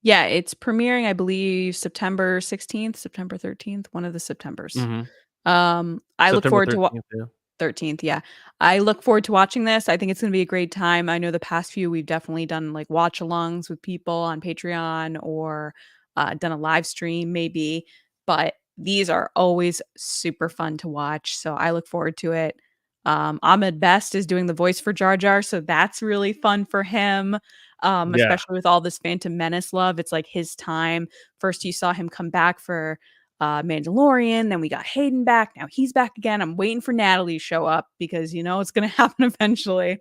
Yeah, it's premiering, I believe, September 16th, September 13th, one of the Septembers. Mm-hmm. I look September forward to 13th, yeah. 13th, yeah. I look forward to watching this. I think it's gonna be a great time. I know the past few we've definitely done like watch alongs with people on Patreon or done a live stream maybe, but these are always super fun to watch. So I look forward to it. Ahmed Best is doing the voice for Jar Jar, so that's really fun for him. Yeah. Especially with all this Phantom Menace love. It's like his time. First you saw him come back for Mandalorian. Then we got Hayden back. Now he's back again. I'm waiting for Natalie to show up because you know it's going to happen eventually.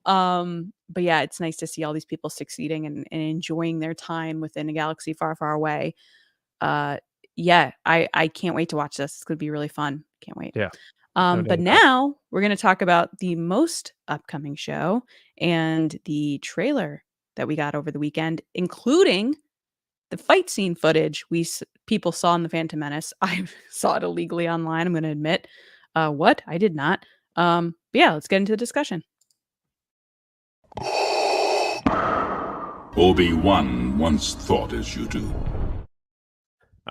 But yeah, it's nice to see all these people succeeding and enjoying their time within a galaxy far, far away. Yeah, I can't wait to watch this. It's going to be really fun. Can't wait. Yeah. No doubt But about it. now we're going to talk about the most upcoming show and the trailer that we got over the weekend, including the fight scene footage people saw in the Phantom Menace. I saw it illegally online, I'm going to admit. What? I did not. But yeah, let's get into the discussion. Obi-Wan once thought as you do.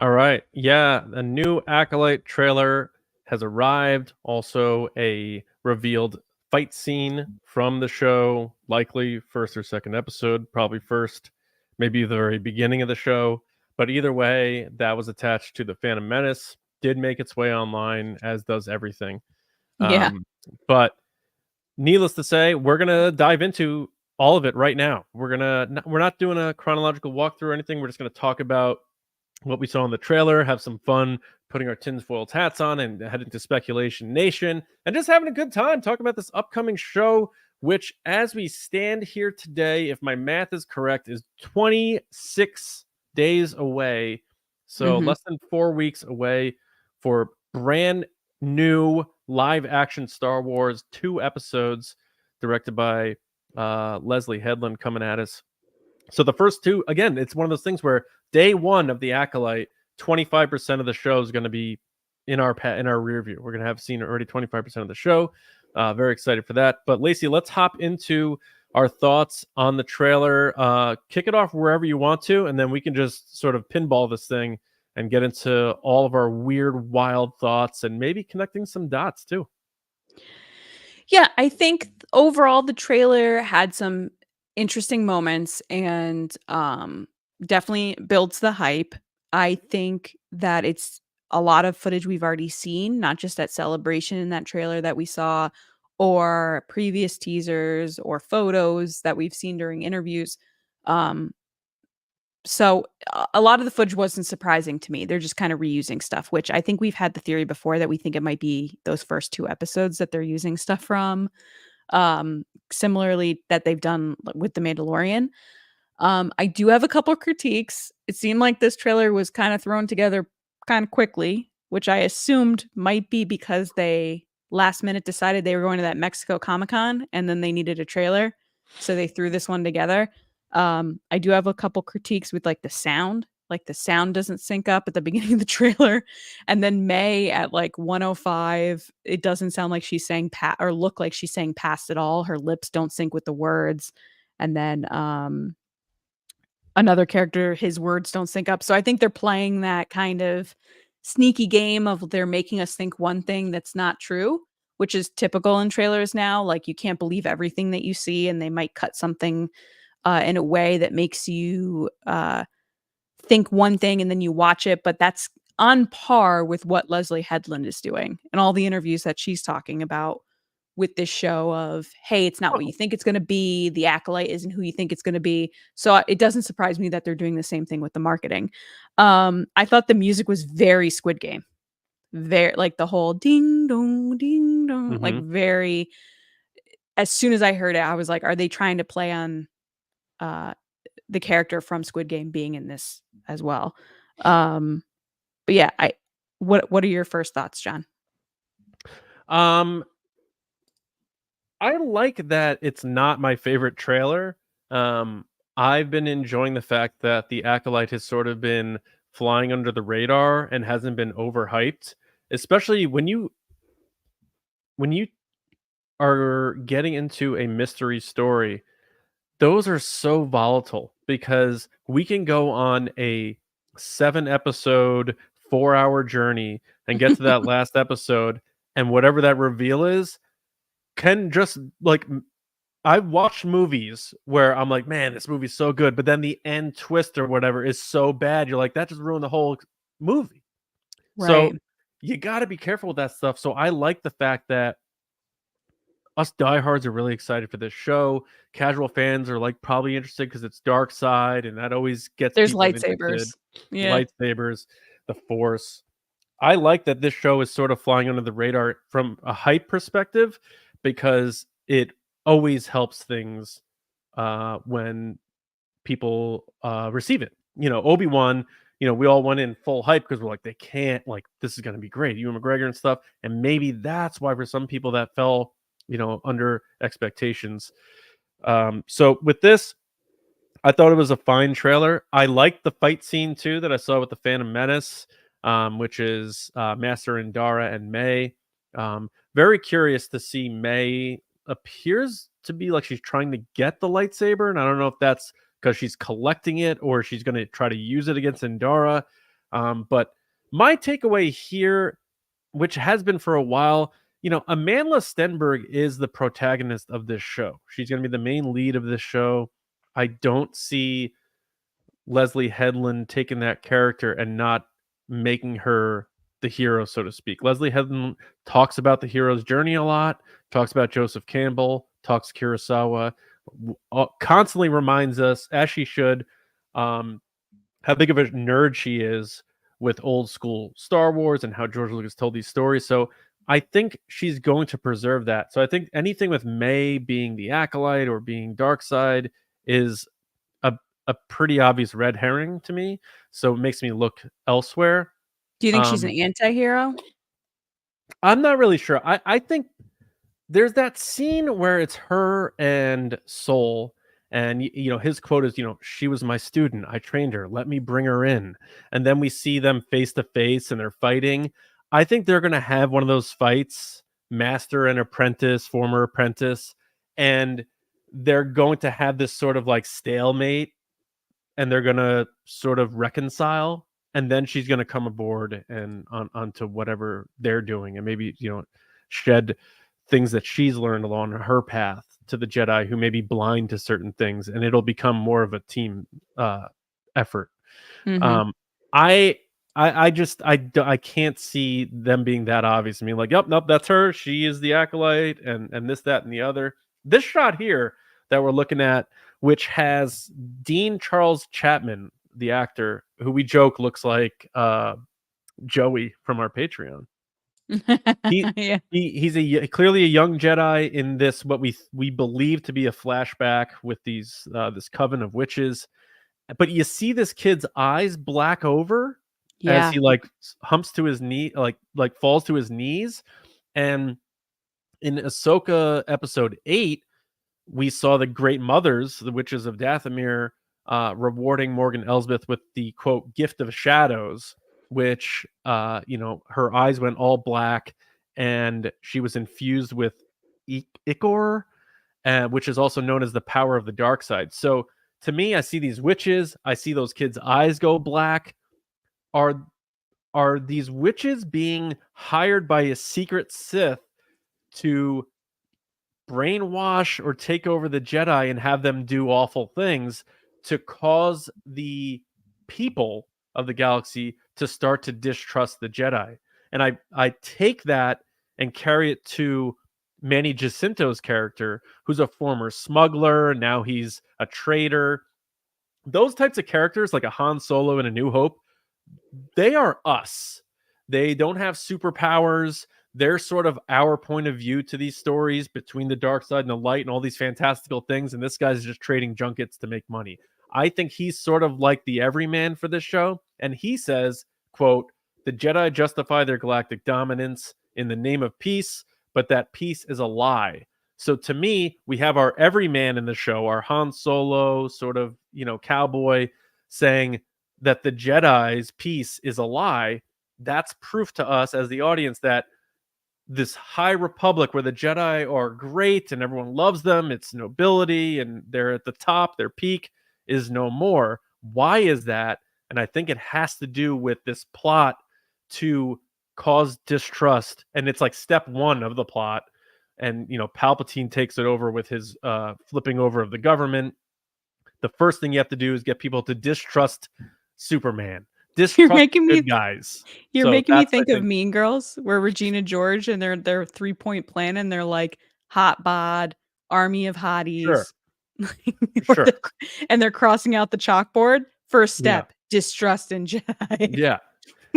All right. Yeah, a new Acolyte trailer has arrived. Also, a revealed fight scene from the show, likely first or second episode, probably first, maybe the very beginning of the show. But either way, that was attached to the Phantom Menace, did make its way online, as does everything. Yeah. But needless to say, we're gonna dive into all of it right now. We're not doing a chronological walkthrough or anything. We're just gonna talk about what we saw in the trailer, have some fun putting our tinfoil hats on and head into Speculation Nation and just having a good time talking about this upcoming show, which as we stand here today, if my math is correct, is 26 days away. So less than 4 weeks away for brand new live action Star Wars, 2 episodes directed by Leslie Headland coming at us. So the first 2, again, it's one of those things where day 1 of the Acolyte, 25% of the show is going to be in our rear view. We're going to have seen already 25% of the show. Very excited for that. But Lacey, let's hop into our thoughts on the trailer. Kick it off wherever you want to, and then we can just sort of pinball this thing and get into all of our weird, wild thoughts and maybe connecting some dots too. Yeah, I think overall the trailer had some interesting moments and definitely builds the hype. I think that it's a lot of footage we've already seen, not just at Celebration in that trailer that we saw, or previous teasers or photos that we've seen during interviews. So a lot of the footage wasn't surprising to me. They're just kind of reusing stuff, which I think we've had the theory before that we think it might be those first 2 episodes that they're using stuff from. Similarly that they've done with The Mandalorian. I do have a couple critiques. It seemed like this trailer was kind of thrown together kind of quickly, which I assumed might be because they last minute decided they were going to that Mexico Comic-Con and then they needed a trailer. So they threw this one together. I do have a couple critiques with like the sound. Like the sound doesn't sync up at the beginning of the trailer. And then May at like 105, it doesn't sound like she's saying or look like she's saying past at all. Her lips don't sync with the words. And then another character, his words don't sync up. So I think they're playing that kind of sneaky game of they're making us think one thing that's not true, which is typical in trailers now. Like you can't believe everything that you see, and they might cut something in a way that makes you think one thing and then you watch it. But that's on par with what Leslie Headland is doing and all the interviews that she's talking about with this show of, hey, it's not what you think it's going to be. The Acolyte isn't who you think it's going to be. So it doesn't surprise me that they're doing the same thing with the marketing. I thought the music was very Squid Game. Very, like, the whole ding dong, like, very, as soon as I heard it, I was like, are they trying to play on the character from Squid Game being in this as well? But yeah, what are your first thoughts, John? I like that it's not my favorite trailer. I've been enjoying the fact that the Acolyte has sort of been flying under the radar and hasn't been overhyped, especially when you are getting into a mystery story. Those are so volatile because we can go on a 7-episode, 4-hour journey and get to that last episode, and whatever that reveal is can just, like, I've watched movies where I'm like, man, this movie's so good, but then the end twist or whatever is so bad, you're like, that just ruined the whole movie. So Right. you got to be careful with that stuff. So I like the fact that us diehards are really excited for this show. Casual fans are, like, probably interested because it's dark side, and that always gets There's people interested. lightsabers. Yeah. Lightsabers, the Force. I like that this show is sort of flying under the radar from a hype perspective because it always helps things when people receive it. Obi-Wan, we all went in full hype because we're like, they can't, like, this is going to be great. Ewan McGregor and stuff. And maybe that's why for some people that fell, under expectations. So with this, I thought it was a fine trailer. I liked the fight scene too that I saw with the Phantom Menace, which is Master Indara and May. Very curious to see May. Appears to be like she's trying to get the lightsaber, and I don't know if that's because she's collecting it or she's going to try to use it against Indara. But my takeaway here, which has been for a while, Amandla Stenberg is the protagonist of this show. She's going to be the main lead of this show. I don't see Leslie Headland taking that character and not making her the hero, so to speak. Leslie Headland talks about the hero's journey a lot, talks about Joseph Campbell, talks Kurosawa, constantly reminds us, as she should, how big of a nerd she is with old school Star Wars and how George Lucas told these stories. So I think she's going to preserve that. So I think anything with May being the Acolyte or being Darkseid is a pretty obvious red herring to me. So it makes me look elsewhere. Do you think she's an anti-hero? I'm not really sure. I think there's that scene where it's her and Soul, and his quote is, she was my student, I trained her, let me bring her in. And then we see them face to face and they're fighting. I think they're going to have one of those fights, master and apprentice, former apprentice, and they're going to have this sort of like stalemate, and they're going to sort of reconcile, and then she's going to come aboard and onto whatever they're doing, and maybe shed things that she's learned along her path to the Jedi who may be blind to certain things, and it'll become more of a team effort. I can't see them being that obvious. I mean, like, yep, nope, that's her. She is the Acolyte, and this, that, and the other. This shot here that we're looking at, which has Dean Charles Chapman, the actor, who we joke looks like Joey from our Patreon. Yeah. He's clearly a young Jedi in this, what we believe to be a flashback with these this coven of witches. But you see this kid's eyes black over as he like humps to his knee, like falls to his knees. And in Ahsoka episode 8, we saw the Great Mothers, the witches of Dathomir, rewarding Morgan Elsbeth with the quote gift of shadows, which her eyes went all black and she was infused with ichor, which is also known as the power of the dark side. So to me, I see these witches, I see those kids' eyes go black. Are these witches being hired by a secret Sith to brainwash or take over the Jedi and have them do awful things to cause the people of the galaxy to start to distrust the Jedi? And I take that and carry it to Manny Jacinto's character, who's a former smuggler, now he's a traitor. Those types of characters, like a Han Solo in A New Hope, they are us. They don't have superpowers. They're sort of our point of view to these stories between the dark side and the light and all these fantastical things. And this guy's just trading junkets to make money. I think he's sort of like the everyman for this show. And he says, quote, the Jedi justify their galactic dominance in the name of peace, but that peace is a lie. So to me, we have our everyman in the show, our Han Solo sort of, cowboy saying that the Jedi's peace is a lie. That's proof to us as the audience that this high republic where the Jedi are great and everyone loves them, it's nobility and they're at the top, their peak is no more. Why is that? And I think it has to do with this plot to cause distrust. And it's like step one of the plot. And, Palpatine takes it over with his flipping over of the government. The first thing you have to do is get people to distrust Superman. Distrust good guys. You're making me think of Mean Girls, where Regina George and their 3-point plan, and they're like hot bod, army of hotties. Sure. Sure. And they're crossing out the chalkboard. First step, distrust in Jedi. Yeah.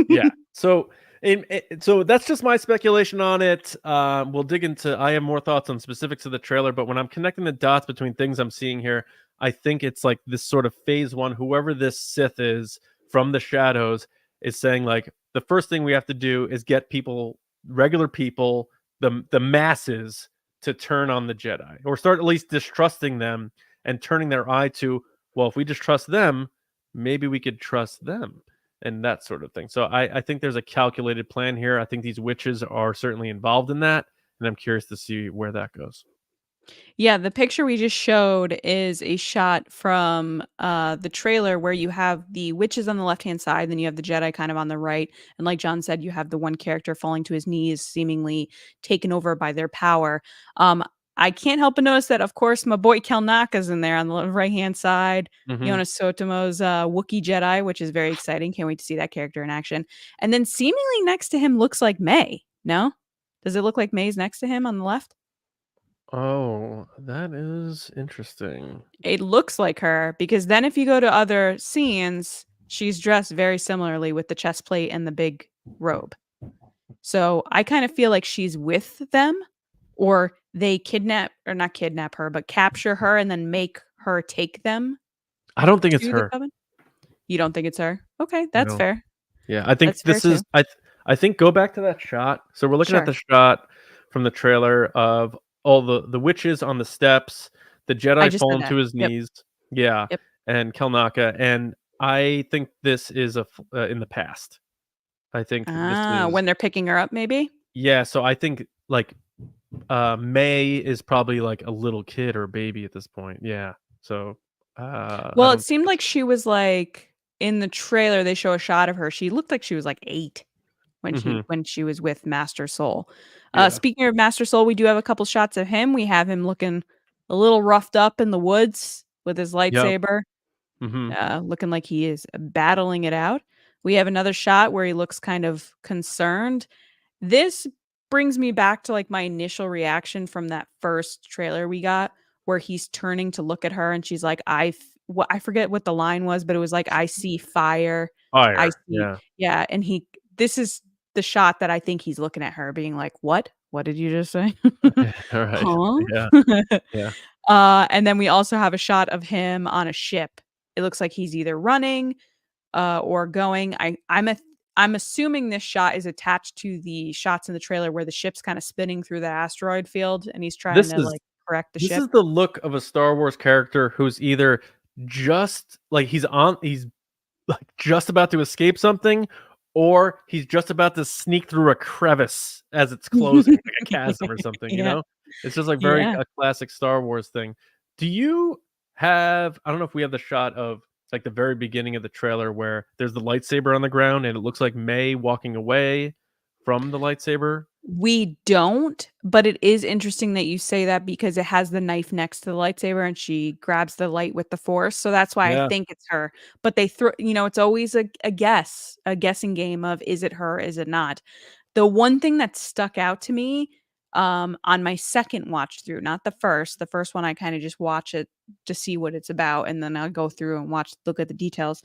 Yeah. So that's just my speculation on it. We'll dig into. I have more thoughts on specifics of the trailer, but when I'm connecting the dots between things I'm seeing here, I think it's like this sort of phase one. Whoever this Sith is from the shadows is saying, like, the first thing we have to do is get people, regular people, the masses, to turn on the Jedi, or start at least distrusting them and turning their eye to, well, if we distrust them, maybe we could trust them. And that sort of thing. So I think there's a calculated plan here. I think these witches are certainly involved in that. And I'm curious to see where that goes. Yeah, the picture we just showed is a shot from the trailer where you have the witches on the left-hand side, then you have the Jedi kind of on the right. And like John said, you have the one character falling to his knees, seemingly taken over by their power. I can't help but notice that, of course, my boy Kelnaka's in there on the right-hand side. Jonas Sotomo's Wookiee Jedi, which is very exciting. Can't wait to see that character in action. And then seemingly next to him looks like May. No? Does it look like May's next to him on the left? Oh, that is interesting. It looks like her, because then if you go to other scenes, she's dressed very similarly with the chest plate and the big robe. So I kind of feel like she's with them, or they not kidnap her, but capture her and then make her take them. I don't think it's her. You don't think it's her? Okay, that's fair. Yeah, I think this is. I think go back to that shot. So we're looking at the shot from the trailer of all the witches on the steps, the Jedi falling to his knees. Yeah, and Kelnaka. And I think this is in the past. I think this is when they're picking her up, maybe. Yeah, so I think like May is probably like a little kid or a baby at this point. Yeah, so well, it seemed like she was like in the trailer. They show a shot of her. She looked like she was like 8 when she was with Master Soul. Speaking of Master Soul, we do have a couple shots of him. We have him looking a little roughed up in the woods with his lightsaber, looking like he is battling it out. We have another shot where he looks kind of concerned. This brings me back to like my initial reaction from that first trailer we got, where he's turning to look at her and she's like, I forget what the line was, but it was like, I see fire. I see, yeah. And this is the shot that I think he's looking at her being like, what did you just say? All right. Huh? Yeah. And then we also have a shot of him on a ship. It looks like he's either running or going. I'm assuming this shot is attached to the shots in the trailer where the ship's kind of spinning through the asteroid field and he's trying to like correct the ship. This is the look of a Star Wars character who's either just like he's like just about to escape something, or he's just about to sneak through a crevice as it's closing, like a chasm or something. You know, it's just like very a classic Star Wars thing. Do you have? I don't know if we have the shot of like the very beginning of the trailer where there's the lightsaber on the ground and it looks like May walking away from the lightsaber. We don't, but it is interesting that you say that because it has the knife next to the lightsaber and she grabs the light with the force. So that's why I think it's her. But they throw, it's always a guessing game of, is it her? Is it not? The one thing that stuck out to me On my second watch through, not the first. The first one I kind of just watch it to see what it's about, and then I'll go through and look at the details.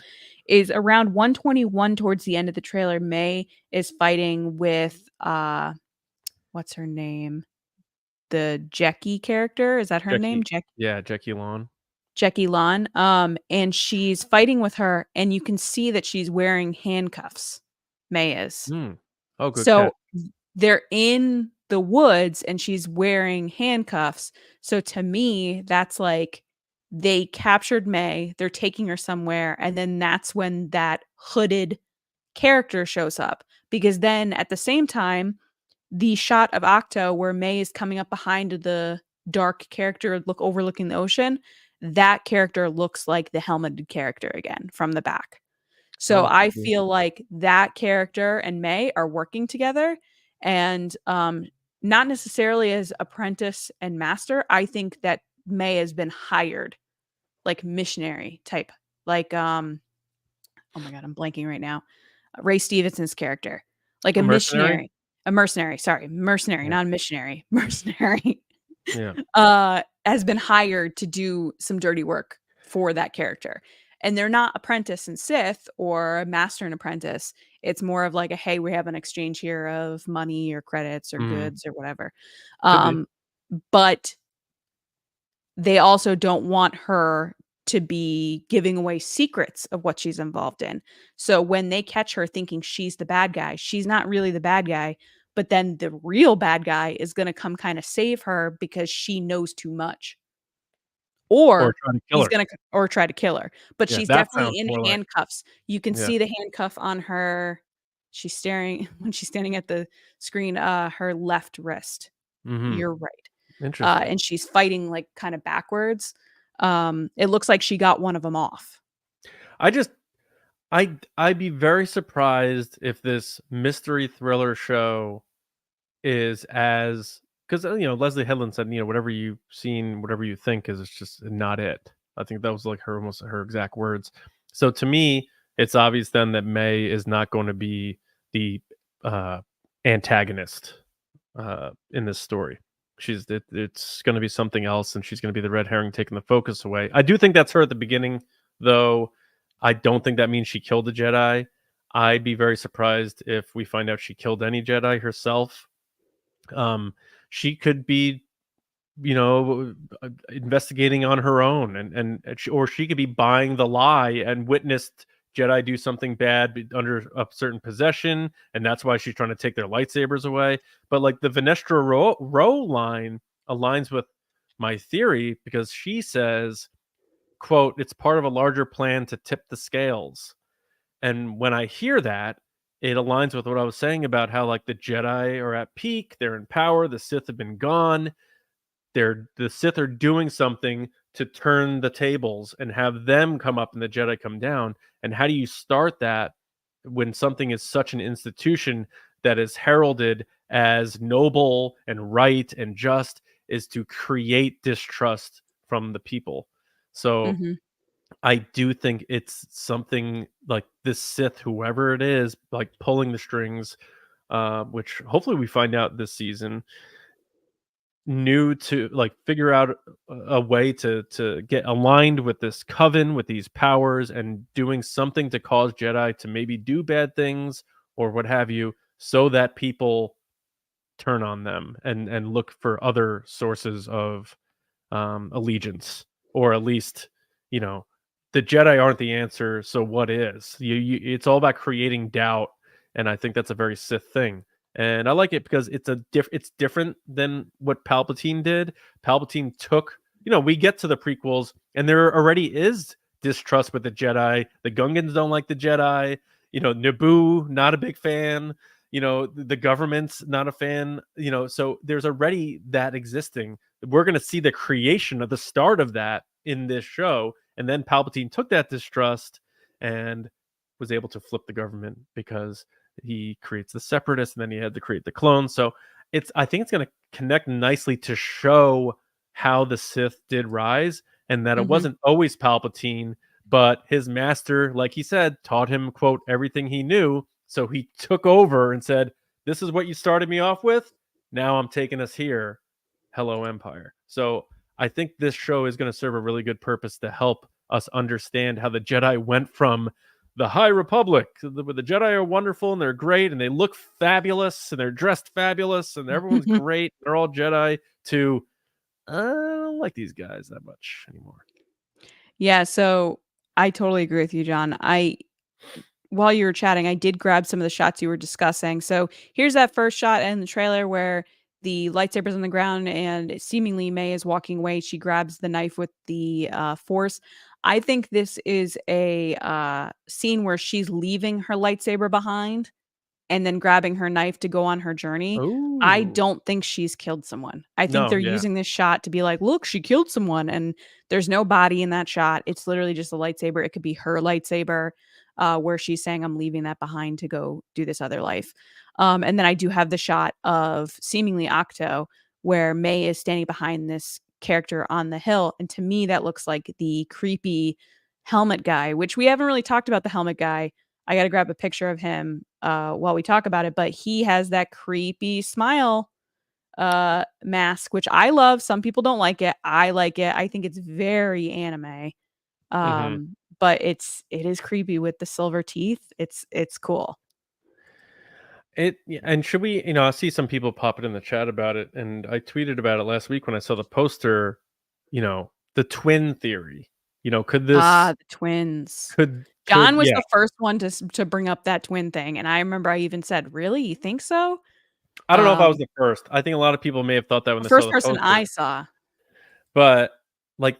Is around 121 towards the end of the trailer. May is fighting with what's her name? The Jackie character. Is that her name? Jackie Lawn. Jackie Lawn. And she's fighting with her, and you can see that she's wearing handcuffs. May is. Oh, good So catch. they're in the woods and she's wearing handcuffs. So to me, that's like they captured May, they're taking her somewhere, and then that's when that hooded character shows up. Because then at the same time, the shot of Octo where May is coming up behind the dark character overlooking the ocean, that character looks like the helmeted character again from the back. So I feel like that character and May are working together, and not necessarily as apprentice and master. I think that May has been hired, like missionary type, like oh my god, I'm blanking right now. Ray Stevenson's character, like a missionary, a mercenary. Sorry, mercenary, not a missionary. Mercenary. Has been hired to do some dirty work for that character. And they're not apprentice and Sith or master and apprentice. It's more of like a, hey, we have an exchange here of money or credits or goods or whatever. But they also don't want her to be giving away secrets of what she's involved in. So when they catch her thinking she's the bad guy, she's not really the bad guy. But then the real bad guy is going to come kind of save her because she knows too much. Or he's going to try to kill her. But she's definitely in handcuffs. You can see the handcuff on her. She's staring when she's standing at the screen, her left wrist. You're right. Interesting. And she's fighting like kind of backwards. It looks like she got one of them off. I'd be very surprised if this mystery thriller show is as, because Leslie Headland said, whatever you've seen, whatever you think is just not it. I think that was like almost her exact words. So to me, it's obvious then that May is not going to be the antagonist in this story. It's going to be something else, and she's going to be the red herring taking the focus away. I do think that's her at the beginning, though. I don't think that means she killed a Jedi. I'd be very surprised if we find out she killed any Jedi herself. She could be, investigating on her own, or she could be buying the lie and witnessed Jedi do something bad under a certain possession, and that's why she's trying to take their lightsabers away. But like the Venestra Rowe line aligns with my theory because she says, quote, "It's part of a larger plan to tip the scales." And when I hear that, it aligns with what I was saying about how like the Jedi are at peak, they're in power, the Sith have been gone. The Sith are doing something to turn the tables and have them come up and the Jedi come down. And how do you start that when something is such an institution that is heralded as noble and right and just, is to create distrust from the people. So I do think it's something like this Sith, whoever it is, like pulling the strings, which hopefully we find out this season, new to like figure out a way to get aligned with this coven, with these powers, and doing something to cause Jedi to maybe do bad things or what have you, so that people turn on them and look for other sources of allegiance, or at least, the Jedi aren't the answer, so what is? It's all about creating doubt, and I think that's a very Sith thing. And I like it because it's different than what Palpatine did. Palpatine took, we get to the prequels, and there already is distrust with the Jedi. The Gungans don't like the Jedi. Naboo, not a big fan. The government's not a fan. So there's already that existing. We're going to see the creation of the start of that in this show. And then Palpatine took that distrust and was able to flip the government because he creates the separatists, and then he had to create the clones. So I think it's going to connect nicely to show how the Sith did rise, and that it wasn't always Palpatine, but his master, like he said, taught him, quote, everything he knew. So he took over and said, "This is what you started me off with. Now I'm taking us here. Hello, Empire. So I think this show is going to serve a really good purpose to help us understand how the Jedi went from the High Republic, where the Jedi are wonderful and they're great and they look fabulous and they're dressed fabulous and everyone's great. They're all Jedi, to I don't like these guys that much anymore. Yeah, so I totally agree with you, John. While you were chatting, I did grab some of the shots you were discussing. So here's that first shot in the trailer where the lightsaber's on the ground and seemingly May is walking away. She grabs the knife with the force. I think this is a scene where she's leaving her lightsaber behind and then grabbing her knife to go on her journey. I Ooh. don't think she's killed someone. I think No, they're yeah. using this shot to be like, look, she killed someone. And there's no body in that shot. It's literally just a lightsaber. It could be her lightsaber, where she's saying, I'm leaving that behind to go do this other life. And then I do have the shot of seemingly Octo, where May is standing behind this character on the hill. And to me, that looks like the creepy helmet guy, which we haven't really talked about the helmet guy. I got to grab a picture of him while we talk about it, but he has that creepy smile mask, which I love. Some people don't like it. I like it. I think it's very anime. But it is creepy with the silver teeth. It's cool. And should we, I see some people popping in the chat about it, and I tweeted about it last week when I saw the poster, the twin theory. Could this the twins. could John was yeah. the first one to bring up that twin thing, and I remember I even said, "Really, you think so?" I don't know if I was the first. I think a lot of people may have thought that when The they saw first the person poster. I saw. But like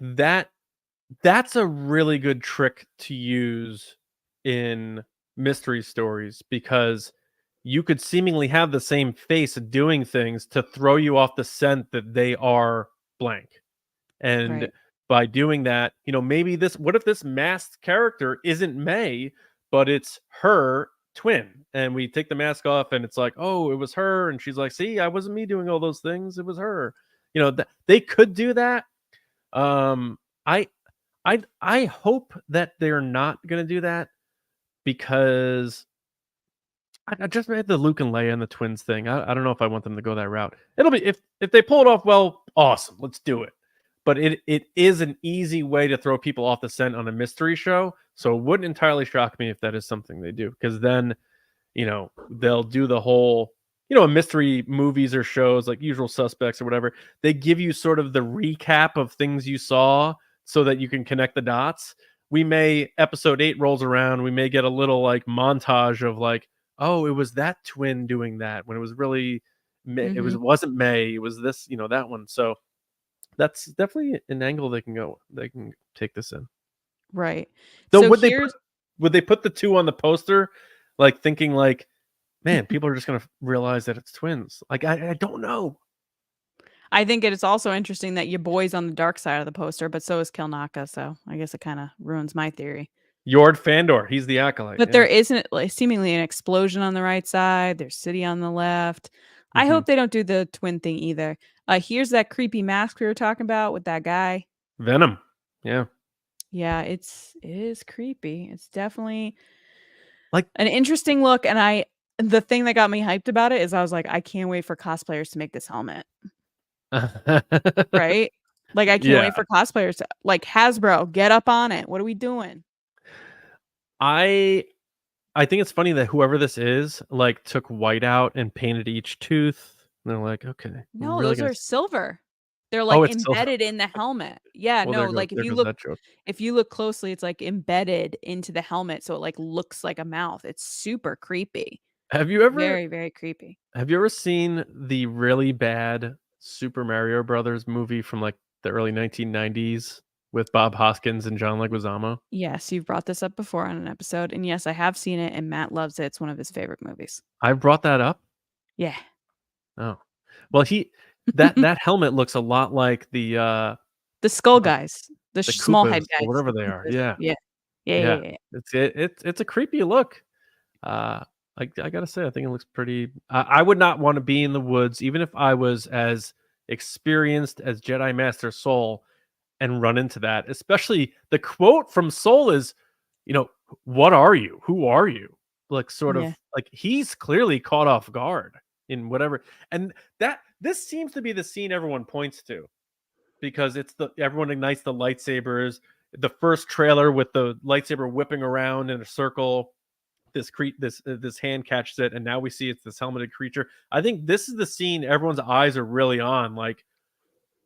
that's a really good trick to use in mystery stories, because you could seemingly have the same face doing things to throw you off the scent that they are blank. And Right. by doing that, maybe what if this masked character isn't May, but it's her twin? And we take the mask off and it's like, oh, it was her. And she's like, see, I wasn't me doing all those things. It was her. They could do that. I hope that they're not going to do that, because I just made the Luke and Leia and the twins thing. I don't know if I want them to go that route. It'll be, if they pull it off well, awesome. Let's do it. But it is an easy way to throw people off the scent on a mystery show. So it wouldn't entirely shock me if that is something they do, because then, they'll do the whole, mystery movies or shows like Usual Suspects or whatever. They give you sort of the recap of things you saw so that you can connect the dots. Episode 8 rolls around, we may get a little like montage of like, oh, it was that twin doing that when it was really it wasn't May, it was this, that one. So that's definitely an angle they can take this in. Right. Though So would they put the two on the poster, like thinking like, man, people are just gonna realize that it's twins? Like I don't know. I think it is also interesting that your boy's on the dark side of the poster, but so is Kilnaka. So I guess it kind of ruins my theory. Yord Fandor, he's the acolyte. But there isn't seemingly an explosion on the right side. There's city on the left. I hope they don't do the twin thing either. Here's that creepy mask we were talking about with that guy. Venom. Yeah. Yeah, it is creepy. It's definitely like an interesting look. And the thing that got me hyped about it is I was like, I can't wait for cosplayers to make this helmet. Right? Like I can't wait for cosplayers to, like, Hasbro, get up on it. What are we doing? I think it's funny that whoever this is like took white out and painted each tooth. And they're like, okay. No, those are silver. They're like embedded in the helmet. Yeah, well, no, like if you look closely, it's like embedded into the helmet, so it like looks like a mouth. It's super creepy. Have you ever very, very creepy? Have you ever seen the really bad Super Mario Brothers movie from like the early 1990s with Bob Hoskins and John Leguizamo? Yes, you've brought this up before on an episode, and yes, I have seen it, and Matt loves it. It's one of his favorite movies. I brought that up? Yeah. Oh. Well, that helmet looks a lot like the skull guys, the small head guys, whatever they are. Yeah. It's a creepy look. I gotta say, I think it looks pretty. I would not want to be in the woods, even if I was as experienced as Jedi Master Soul, and run into that. Especially the quote from Soul is, what are you? Who are you? Like, sort of like he's clearly caught off guard. in whatever. And this seems to be the scene everyone points to, because it's everyone ignites the lightsabers. The first trailer with the lightsaber whipping around in a circle, this hand catches it, and now we see it's this helmeted creature. I think this is the scene everyone's eyes are really on. Like,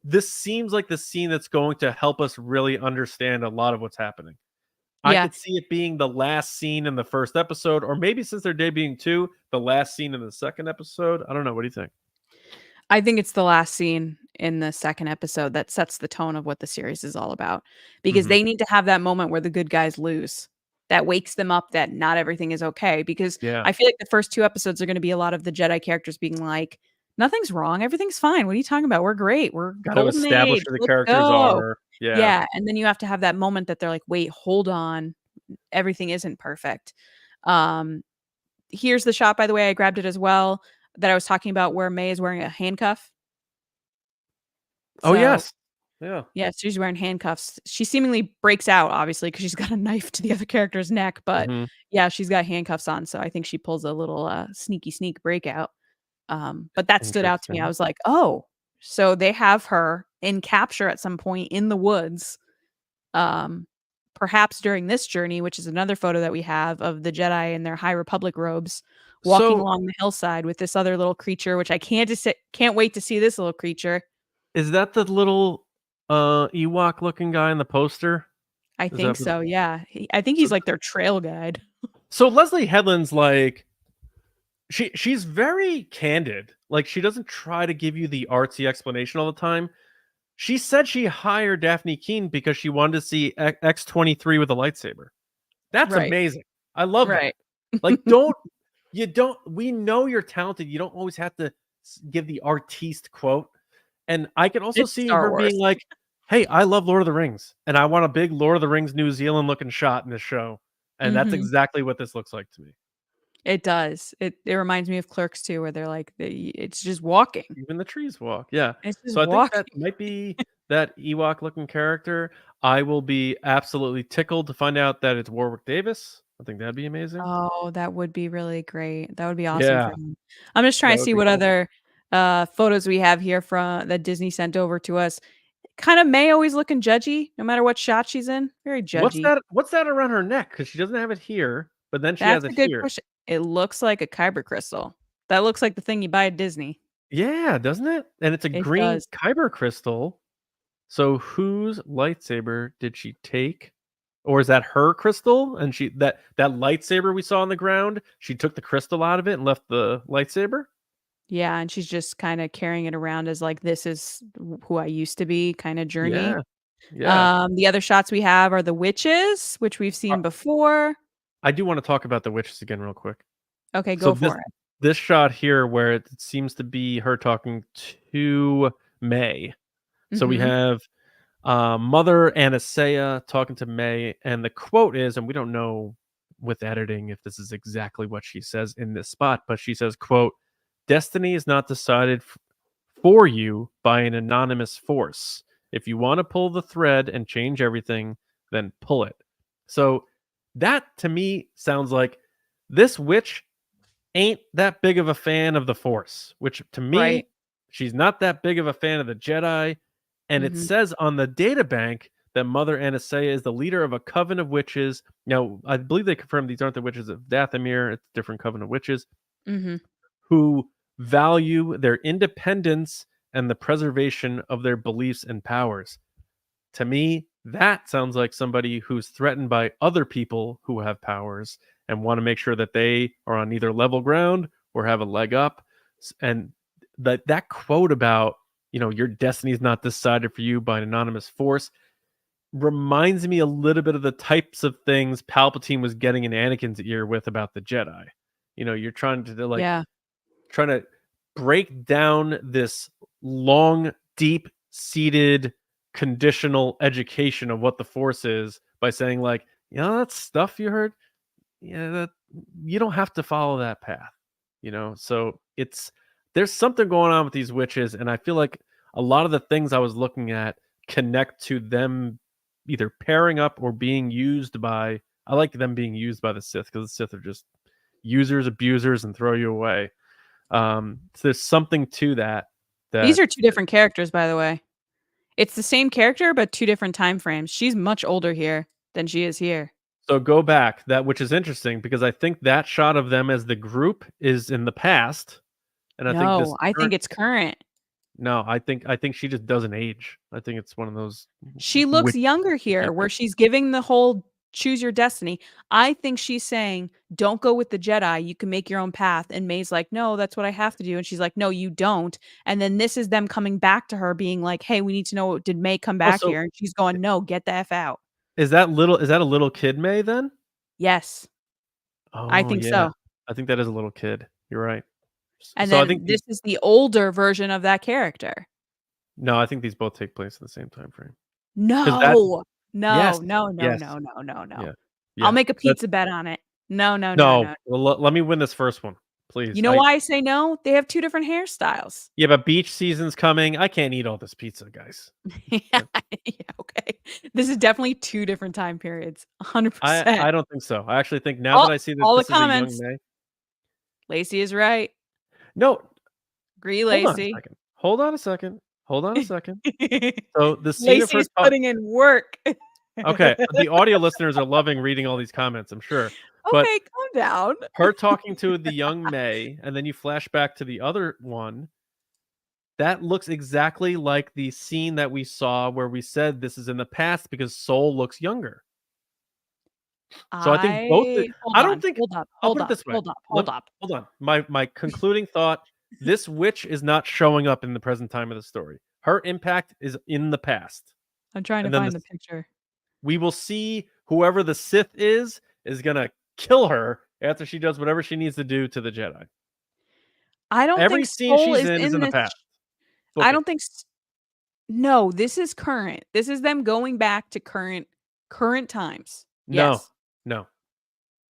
this seems like the scene that's going to help us really understand a lot of what's happening. I Yeah, could see it being the last scene in the first episode, or maybe since they're debuting two, the last scene in the second episode. I don't know. What do you think? I think it's the last scene in the second episode that sets the tone of what the series is all about, because Mhm. they need to have that moment where the good guys lose. That wakes them up that not everything is okay, because Yeah. I feel like the first 2 episodes are gonna be a lot of the Jedi characters being like, "Nothing's wrong, everything's fine, what are you talking about? We're great, we're Got to golden establish age, who the let's characters go." are. Yeah. Yeah, and then you have to have that moment that they're like, "Wait, hold on, everything isn't perfect." Um, Here's the shot, by the way, I grabbed it as well, that I was talking about where May is wearing a handcuff. Oh, So yes. Yeah. yeah, she's wearing handcuffs. She seemingly breaks out, obviously, because 'cause she's got a knife to the other character's neck, but Mhm. yeah, she's got handcuffs on, so I think she pulls a little, sneaky sneak breakout. But that stood out to me. I Interesting. was like, "Oh, so they have her in capture at some point in the woods, um, perhaps during this journey," which is another photo that we have of the Jedi in their High Republic robes, walking So along the hillside with this other little creature, which I can't wait to see this little creature. is that the little Ewok looking guy in the poster? I Is think that so, yeah. I think so? he's like their trail guide. So Leslie Headland's like, she's very candid. Like, she doesn't try to give you the artsy explanation all the time. She said she hired Daphne Keane because she wanted to see X-23 with a lightsaber. That's Right, amazing. I love that. right. Like, we know you're talented. You don't always have to give the artiste quote. And I can also It's see Star her Wars. being like, hey, I love Lord of the Rings, and I want a big Lord of the Rings New Zealand looking shot in this show. And that's Mhm. exactly what this looks like to me. It does. It reminds me of Clerks too, where they're like, it's just walking. Even the trees walk. Yeah. It's just So I think that walking. might be that Ewok looking character. I will be absolutely tickled to find out that it's Warwick Davis. I think that'd be amazing. Oh, that would be really great. That would be awesome for Yeah, him. I'm just trying that to would see be what cool. other, photos we have here from that Disney sent over to us. Kinda May always looking judgy, no matter what shot she's in. Very judgy. What's that around her neck? Because she doesn't have it here, but then she has That's it a good here. question. It looks like a kyber crystal. That looks like the thing you buy at Disney. Yeah, doesn't it? And it's a It green does. kyber crystal. So whose lightsaber did she take? Or is that her crystal? And that lightsaber we saw on the ground, she took the crystal out of it and left the lightsaber? Yeah, and she's just kinda carrying it around as, like, "This is who I used to be," kinda journey. Yeah. Yeah. The other shots we have are the witches, which we've Uh, seen before. I do wanna talk about the witches again real quick. Okay, So go this for it. this shot here where it seems to be her talking to May. So we Mhm. have Mother Anastasia talking to May, and the quote is, and we don't know with editing if this is exactly what she says in this spot, but she says, quote, "Destiny is not decided for you by an anonymous force. If you want to pull the thread and change everything, then pull it." So that to me sounds like this witch ain't that big of a fan of the Force, which to Right. me, she's not that big of a fan of the Jedi. And it Mhm. says on the data bank that Mother Anastasia is the leader of a coven of witches. Now, I believe they confirmed these aren't the witches of Dathomir, it's a different coven of witches Mhm. who value their independence and the preservation of their beliefs and powers. To me, that sounds like somebody who's threatened by other people who have powers and want to make sure that they are on either level ground or have a leg up. And that quote about, your destiny is not decided for you by an anonymous force reminds me a little bit of the types of things Palpatine was getting in Anakin's ear with about the Jedi. You're trying to Yeah. trying to break down this long, deep seated conditional education of what the force is by saying, like, that stuff you heard, yeah, that you don't have to follow that path, so there's something going on with these witches, and I feel like a lot of the things I was looking at connect to them either pairing up or being used by, I like them being used by the Sith, because the Sith are just users, abusers, and throw you away. So there's something to that. These are two different characters, by the way. It's the same character, but two different time frames. She's much older here than she is here. So go back, which is interesting because I think that shot of them as the group is in the past, and I think it's current. No, I think she just doesn't age. I think it's one of those. She looks younger here, where she's giving the whole choose your destiny. I think she's saying, don't go with the Jedi. You can make your own path. And May's like, no, that's what I have to do. And she's like, no, you don't. And then this is them coming back to her being like, hey, we need to know, did May come back here? And she's going, no, get the F out. Is that a little kid May then? Yes. Oh, I think so. I think that is a little kid. You're right. And so then I think this is the older version of that character. No, I think these both take place in the same time frame. No. Yes. No. Yeah. I'll make a pizza bet on it. No. Well, let me win this first one, please. You know why I say no? They have two different hairstyles. Yeah, but beach season's coming. I can't eat all this pizza, guys. yeah, okay. This is definitely two different time periods. 100%. I don't think so. I actually think now that I see that this is a young May. Lacey is right. No. Agree, Lacey. Hold on a second. So the scene Lacey's of her putting in work. Okay, the audio listeners are loving reading all these comments, I'm sure. But okay, calm down. Her talking to the young May, and then you flash back to the other one. That looks exactly like the scene that we saw where we said this is in the past because Soul looks younger. So I think both. Hold on. My concluding thought: this witch is not showing up in the present time of the story. Her impact is in the past. I'm trying to find the picture. We will see whoever the Sith is gonna kill her after she does whatever she needs to do to the Jedi. I don't Every think scene Soul she's in the past. I don't think. No, this is current. This is them going back to current times. Yes. No.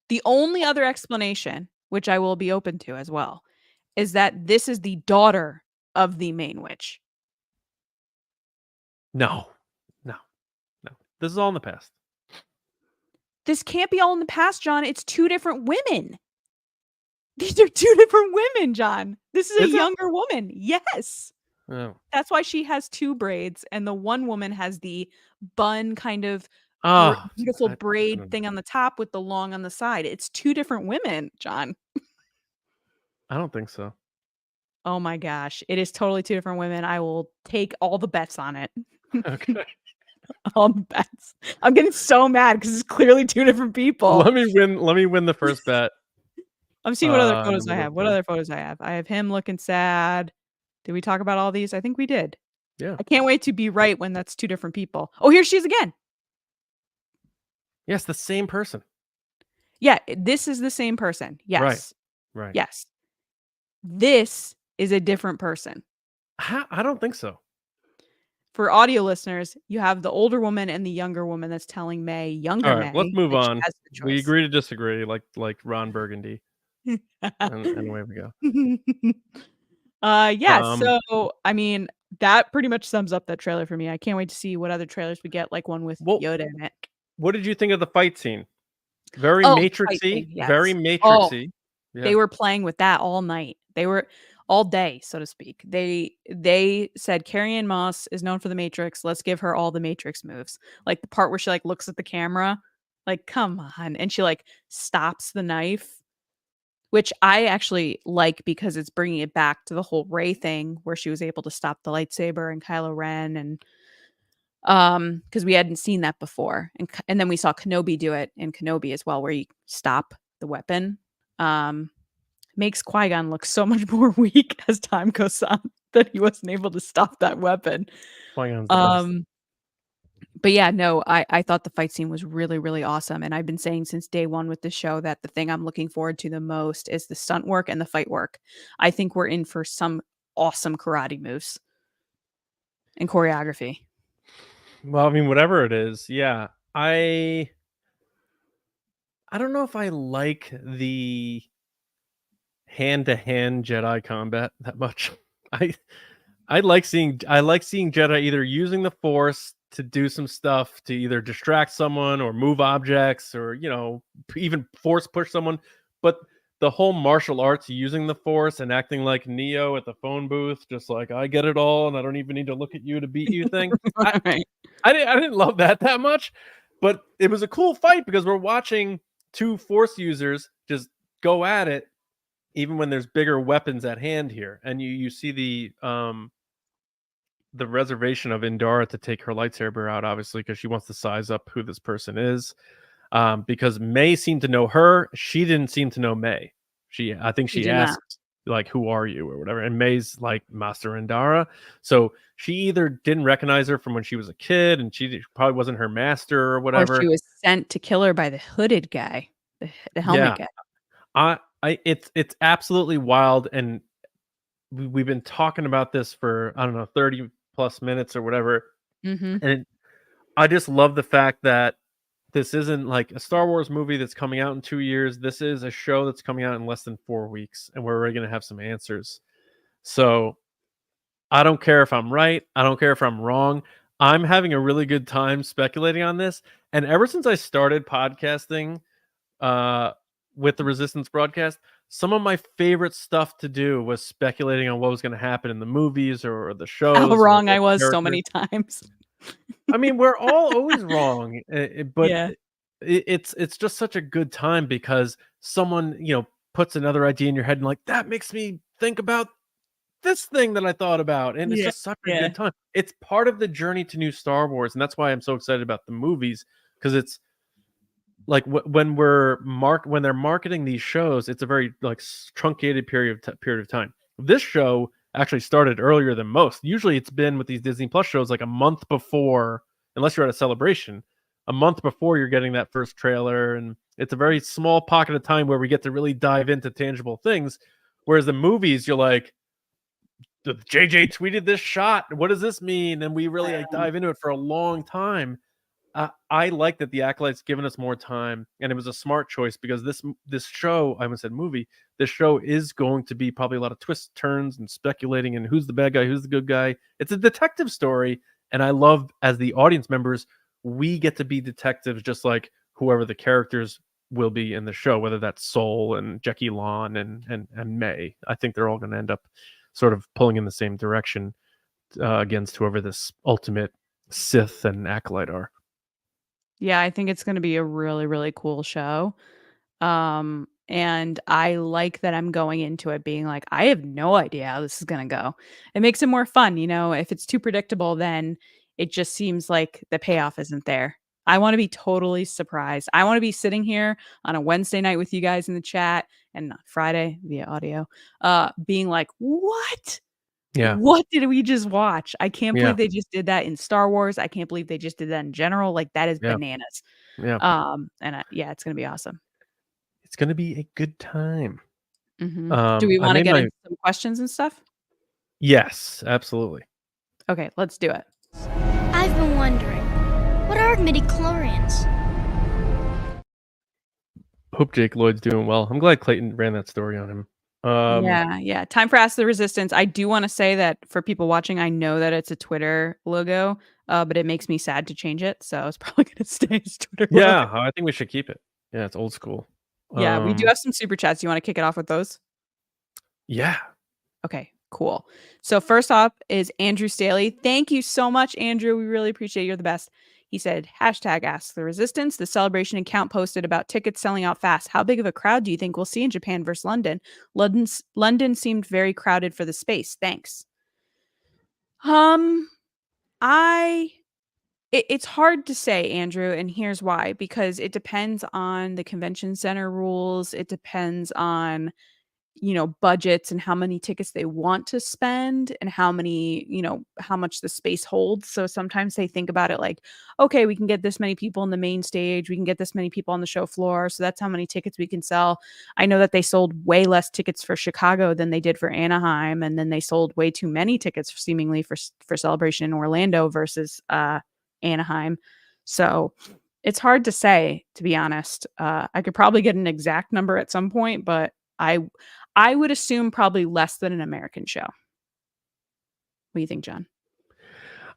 The only other explanation, which I will be open to as well, is that this is the daughter of the main witch. No. This is all in the past. This can't be all in the past, John. It's two different women. These are two different women, John. This is a younger woman. Yes. Oh. That's why she has two braids, and the one woman has the bun kind of beautiful braid thing on the top with the long on the side. It's two different women, John. I don't think so. Oh my gosh. It is totally two different women. I will take all the bets on it. Okay. All the bets. I'm getting so mad because it's clearly two different people. Let me win the first bet. I'm seeing what other photos I have. What other photos I have? I have him looking sad. Did we talk about all these? I think we did. Yeah. I can't wait to be right when that's two different people. Oh, here she is again. Yes, the same person. Yeah, this is the same person. Yes. Right. Yes. This is a different person. I don't think so. For audio listeners, you have the older woman and the younger woman that's telling May, younger May. Let's move on. We agree to disagree, like Ron Burgundy. and away we go. So I mean, that pretty much sums up that trailer for me. I can't wait to see what other trailers we get, like one with Yoda in it. What did you think of the fight scene? Very Matrixy. Yes. Very Matrixy. Yeah. They were playing with that all night. They were all day, so to speak. They said Carrie-Anne Moss is known for the Matrix. Let's give her all the Matrix moves. Like the part where she like looks at the camera, like come on, and she like stops the knife, which I actually like because it's bringing it back to the whole Rey thing where she was able to stop the lightsaber and Kylo Ren, and because we hadn't seen that before, and then we saw Kenobi do it in Kenobi as well, where you stop the weapon. Makes Qui-Gon look so much more weak as time goes on that he wasn't able to stop that weapon. Qui-Gon's the best. But yeah, no, I thought the fight scene was really, really awesome. And I've been saying since day one with the show that the thing I'm looking forward to the most is the stunt work and the fight work. I think we're in for some awesome karate moves and choreography. Well, I mean, whatever it is, yeah. I don't know if I like the hand-to-hand Jedi combat that much. I like seeing Jedi either using the Force to do some stuff to either distract someone or move objects or even Force push someone, but the whole martial arts using the Force and acting like Neo at the phone booth, just like I get it all and I don't even need to look at you to beat you thing. Right. I didn't love that much, but it was a cool fight because we're watching two Force users just go at it, even when there's bigger weapons at hand here, and you see the reservation of Indara to take her lightsaber out, obviously, because she wants to size up who this person is. Because May seemed to know her, she didn't seem to know May. I think She she did not. asked like, "Who are you?" or whatever, and May's like Master Indara. So she either didn't recognize her from when she was a kid, and she probably wasn't her master or Or whatever. she was sent to kill her by the hooded guy, the helmet Yeah, guy. it's absolutely wild, and we've been talking about this for I don't know 30 plus minutes or whatever, Mhm. and I just love the fact that this isn't like a Star Wars movie that's coming out in 2 years. This is a show that's coming out in less than 4 weeks, and we're already going to have some answers. So I don't care if I'm right. I don't care if I'm wrong. I'm having a really good time speculating on this. And ever since I started podcasting uh, with the Resistance broadcast, some of my favorite stuff to do was speculating on what was going to happen in the movies or the How shows wrong or I was so characters. many times. I mean, we're all always wrong, but Yeah. it's just such a good time because someone puts another idea in your head and like that makes me think about this thing that I thought about, and it's Yeah. just such a Yeah. good time. It's part of the journey to new Star Wars, and that's why I'm so excited about the movies because it's like when when they're marketing these shows, it's a very like truncated period of time. This show actually started earlier than most. Usually, it's been with these Disney Plus shows like a month before, unless you're at a celebration, a month before you're getting that first trailer, and it's a very small pocket of time where we get to really dive into tangible things. Whereas the movies, you're like, JJ tweeted this shot. What does this mean? And we really like dive into it for a long time. I like that the Acolyte's given us more time, and it was a smart choice because this show, I almost said movie, this show is going to be probably a lot of twists, turns, and speculating and who's the bad guy, who's the good guy. It's a detective story, and I love as the audience members, we get to be detectives just like whoever the characters will be in the show, whether that's Soul and Jackie Lon and May. I think they're all going to end up sort of pulling in the same direction against whoever this ultimate Sith and Acolyte are. Yeah, I think it's gonna be a really, really cool show. And I like that I'm going into it being like, I have no idea how this is gonna go. It makes it more fun, if it's too predictable, then it just seems like the payoff isn't there. I want to be totally surprised. I want to be sitting here on a Wednesday night with you guys in the chat and not Friday via audio, being like, what? Yeah. What did we just watch? I can't Yeah. believe they just did that in Star Wars. I can't believe they just did that in general. Like that is Yeah. bananas. Yeah. Yeah, it's gonna be awesome. It's going to be a good time. Do we I want to made get my into some questions and stuff? yes, absolutely. Okay, let's do it. I've been wondering, what are midi-chlorians? Hope Jake Lloyd's doing well. I'm glad Clayton ran that story on him. Yeah. Time for Ask the Resistance. I do want to say that for people watching, I know that it's a Twitter logo, but it makes me sad to change it, so it's probably gonna stay as Twitter logo. Yeah, I think we should keep it. Yeah, it's old school. Yeah, we do have some super chats. You want to kick it off with those? Yeah. Okay, cool. So first up is Andrew Staley. Thank you so much, Andrew. We really appreciate it. You're the best. He said, #Ask the Resistance. The celebration account posted about tickets selling out fast. How big of a crowd do you think we'll see in Japan versus London? London seemed very crowded for the space. Thanks. It's hard to say, Andrew, and here's why. Because it depends on the convention center rules. It depends on budgets and how many tickets they want to spend and how much the space holds. So sometimes they think about it like, okay, we can get this many people on the main stage, we can get this many people on the show floor, so that's how many tickets we can sell. I know that they sold way less tickets for Chicago than they did for Anaheim, and then they sold way too many tickets seemingly for Celebration in Orlando versus Anaheim. So it's hard to say, to be honest. I could probably get an exact number at some point, but I would assume probably less than an American show. What do you think, John?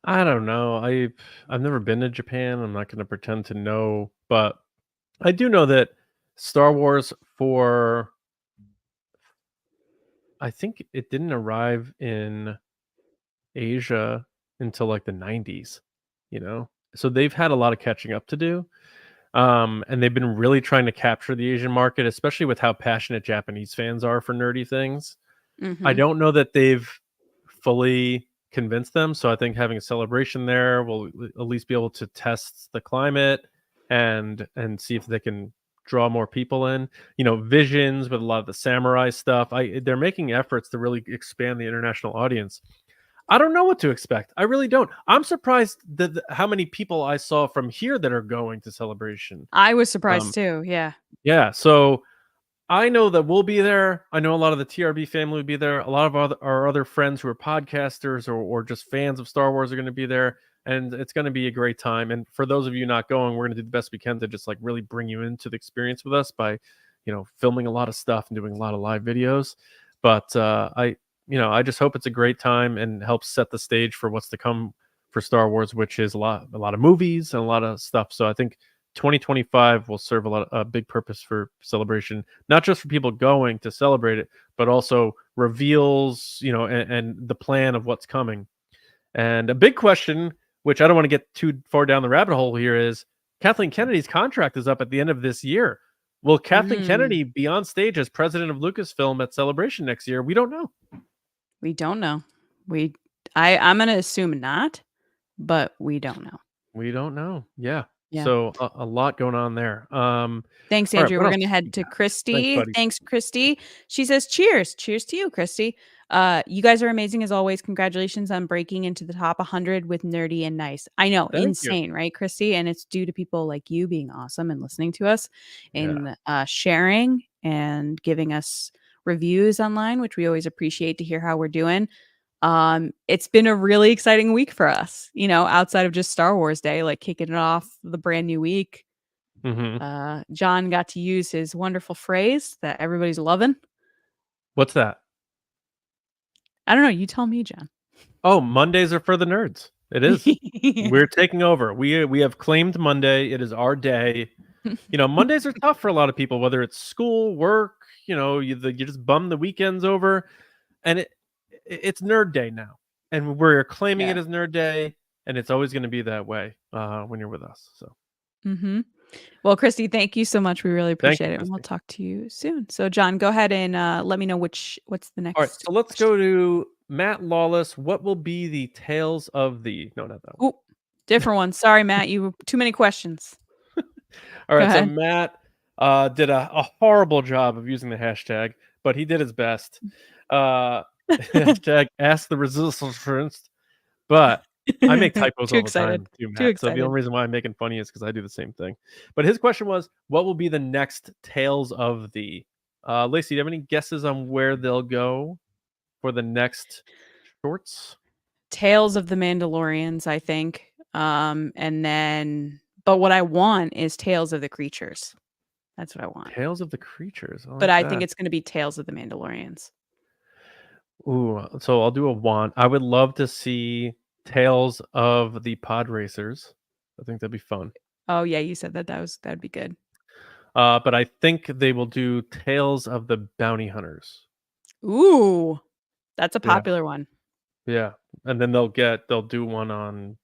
I don't know. I've never been to Japan. I'm not going to pretend to know, but I do know that Star Wars for I think it didn't arrive in Asia until like the 90s, you know? So they've had a lot of catching up to do. And they've been really trying to capture the Asian market, especially with how passionate Japanese fans are for nerdy things. I Hmm. don't know that they've fully convinced them. So I think having a celebration there will at least be able to test the climate and see if they can draw more people in. You know, Visions with a lot of the samurai stuff. They're making efforts to really expand the international audience. I don't know what to expect. I really don't. I'm surprised that how many people I saw from here that are going to Celebration. I was surprised Um, too. Yeah. yeah, so I know that we'll be there. I know a lot of the TRB family will be there. A lot of our other friends who are podcasters or just fans of Star Wars are going to be there, and it's going to be a great time. And for those of you not going, we're going to do the best we can to just like really bring you into the experience with us by, filming a lot of stuff and doing a lot of live videos. But I just hope it's a great time and helps set the stage for what's to come for Star Wars, which is a lot of movies and a lot of stuff. So I think 2025 will serve a big purpose for Celebration, not just for people going to celebrate it, but also reveals, and the plan of what's coming. And a big question, which I don't want to get too far down the rabbit hole here, is Kathleen Kennedy's contract is up at the end of this year. Will Kathleen Mm. Kennedy be on stage as president of Lucasfilm at Celebration next year? We don't know. We don't know. I'm gonna assume not, but we don't know. We don't know. Yeah. Yeah. So a lot going on there. Thanks, All right, Andrew. what We're else gonna we head to got? Christy. Thanks, buddy. Thanks, Christy. She says, "Cheers, cheers to you, Christy. You guys are amazing as always. Congratulations on breaking into the top 100 with Nerdy and Nice. I know, Thank you. insane, right, Christy? And it's due to people like you being awesome and listening to us, Yeah. and sharing and giving us reviews online, which we always appreciate to hear how we're doing. It's been a really exciting week for us, outside of just Star Wars Day, like kicking it off the brand new week. Mm-hmm. John got to use his wonderful phrase that everybody's loving. What's that? I don't know. You tell me, John. Oh, Mondays are for the nerds. It is. We're taking over. We have claimed Monday. It is our day. Mondays are tough for a lot of people, whether it's school, work. You just bum the weekends over, and it's Nerd Day now, and we're claiming it as Nerd Day, and it's always going to be that way when you're with us. So. Mm-hmm. Well, Christy, thank you so much. We really Thank you, appreciate it, and we'll Christy. talk to you soon. So, John, go ahead and let me know what's the next. All right, so let's go to Matt Lawless. What will be the Tales of the? No, not that one. Oh, different one. Sorry, Matt. You too many questions. All right, Go so ahead. Matt did a horrible job of using the hashtag, but he did his best. Hashtag ask the resistance, but I make typos Too all excited. the time too, Too Matt. So the excited. only reason why I'm making funny is because I do the same thing. But his question was, what will be the next Tales of the? Lacey, do you have any guesses on where they'll go for the next shorts? Tales of the Mandalorians, I think. And then, but what I want is Tales of the Creatures. That's what I want. Tales of the Creatures. But I think that. it's going to be Tales of the Mandalorians. Ooh, so I'll do a want. I would love to see Tales of the Pod Racers. I think that'd be fun. Oh yeah, you said that'd be good. But I think they will do Tales of the Bounty Hunters. Ooh, that's a Yeah. popular one. Yeah, and then they'll do one on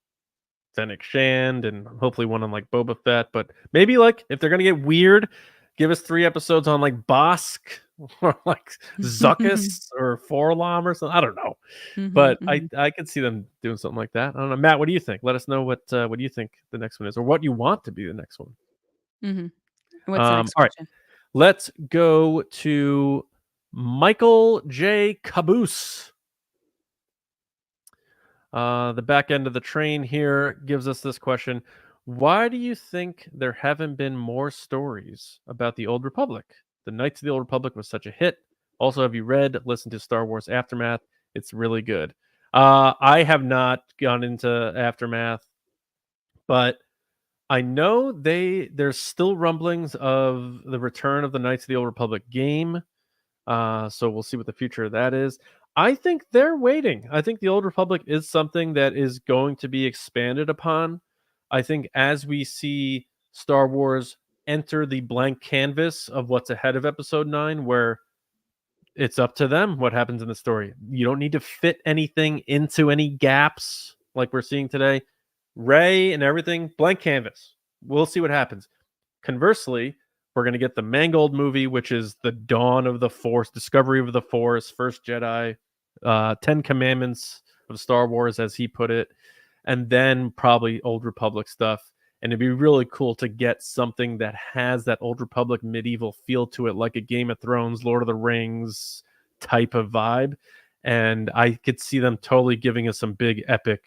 Fennec Shand and hopefully one on like Boba Fett. But maybe like if they're gonna get weird, give us 3 episodes on like Bosk or like Zuckus or Forlom or something. I don't know, but I could see them doing something like that. I don't know, Matt. What do you think? Let us know what do you think the next one is, or what you want to be the next one. What's the next all right, question? let's go to Michael J. Caboose. The back end of the train here gives us this question. Why do you think there haven't been more stories about the Old Republic? The Knights of the Old Republic was such a hit. Also, have you listened to Star Wars Aftermath? It's really good. I have not gone into Aftermath, but I know there's still rumblings of the return of the Knights of the Old Republic game. So we'll see what the future of that is. I think they're waiting. I think the Old Republic is something that is going to be expanded upon. I think as we see Star Wars enter the blank canvas of what's ahead of Episode 9, where it's up to them what happens in the story. You don't need to fit anything into any gaps like we're seeing today. Rey and everything, blank canvas. We'll see what happens. Conversely, we're going to get the Mangold movie, which is the dawn of the Force, discovery of the Force, first Jedi, 10 Commandments of Star Wars, as he put it, and then probably Old Republic stuff. And it'd be really cool to get something that has that Old Republic medieval feel to it, like a Game of Thrones, Lord of the Rings type of vibe. And I could see them totally giving us some big epic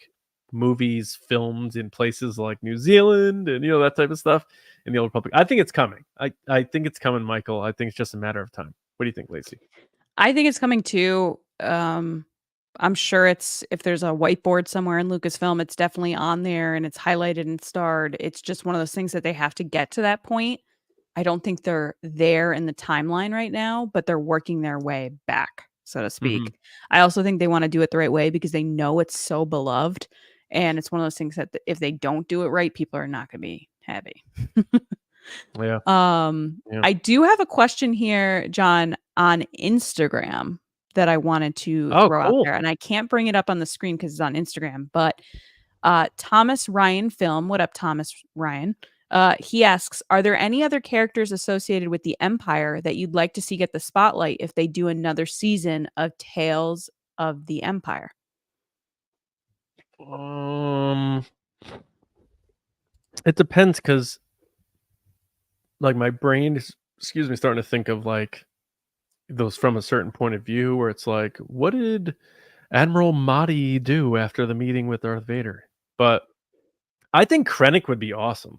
movies filmed in places like New Zealand and, that type of stuff in the Old Republic. I think it's coming. I think it's coming, Michael. I think it's just a matter of time. What do you think, Lacey? I think it's coming too. I'm sure if there's a whiteboard somewhere in Lucasfilm, it's definitely on there and it's highlighted and starred. It's just one of those things that they have to get to that point. I don't think they're there in the timeline right now, but they're working their way back, so to speak. I also think they want to do it the right way because they know it's so beloved. And it's one of those things that if they don't do it right, people are not going to be happy. Yeah. I do have a question here, John, on Instagram that I wanted to throw out there. And I can't bring it up on the screen because it's on Instagram. But Thomas Ryan Film, what up, Thomas Ryan? He asks, are there any other characters associated with the Empire that you'd like to see get the spotlight if they do another season of Tales of the Empire? It depends because like my brain is starting to think of like those from a certain point of view where it's like, what did Admiral Mahdi do after the meeting with Darth Vader? But I think Krennic would be awesome.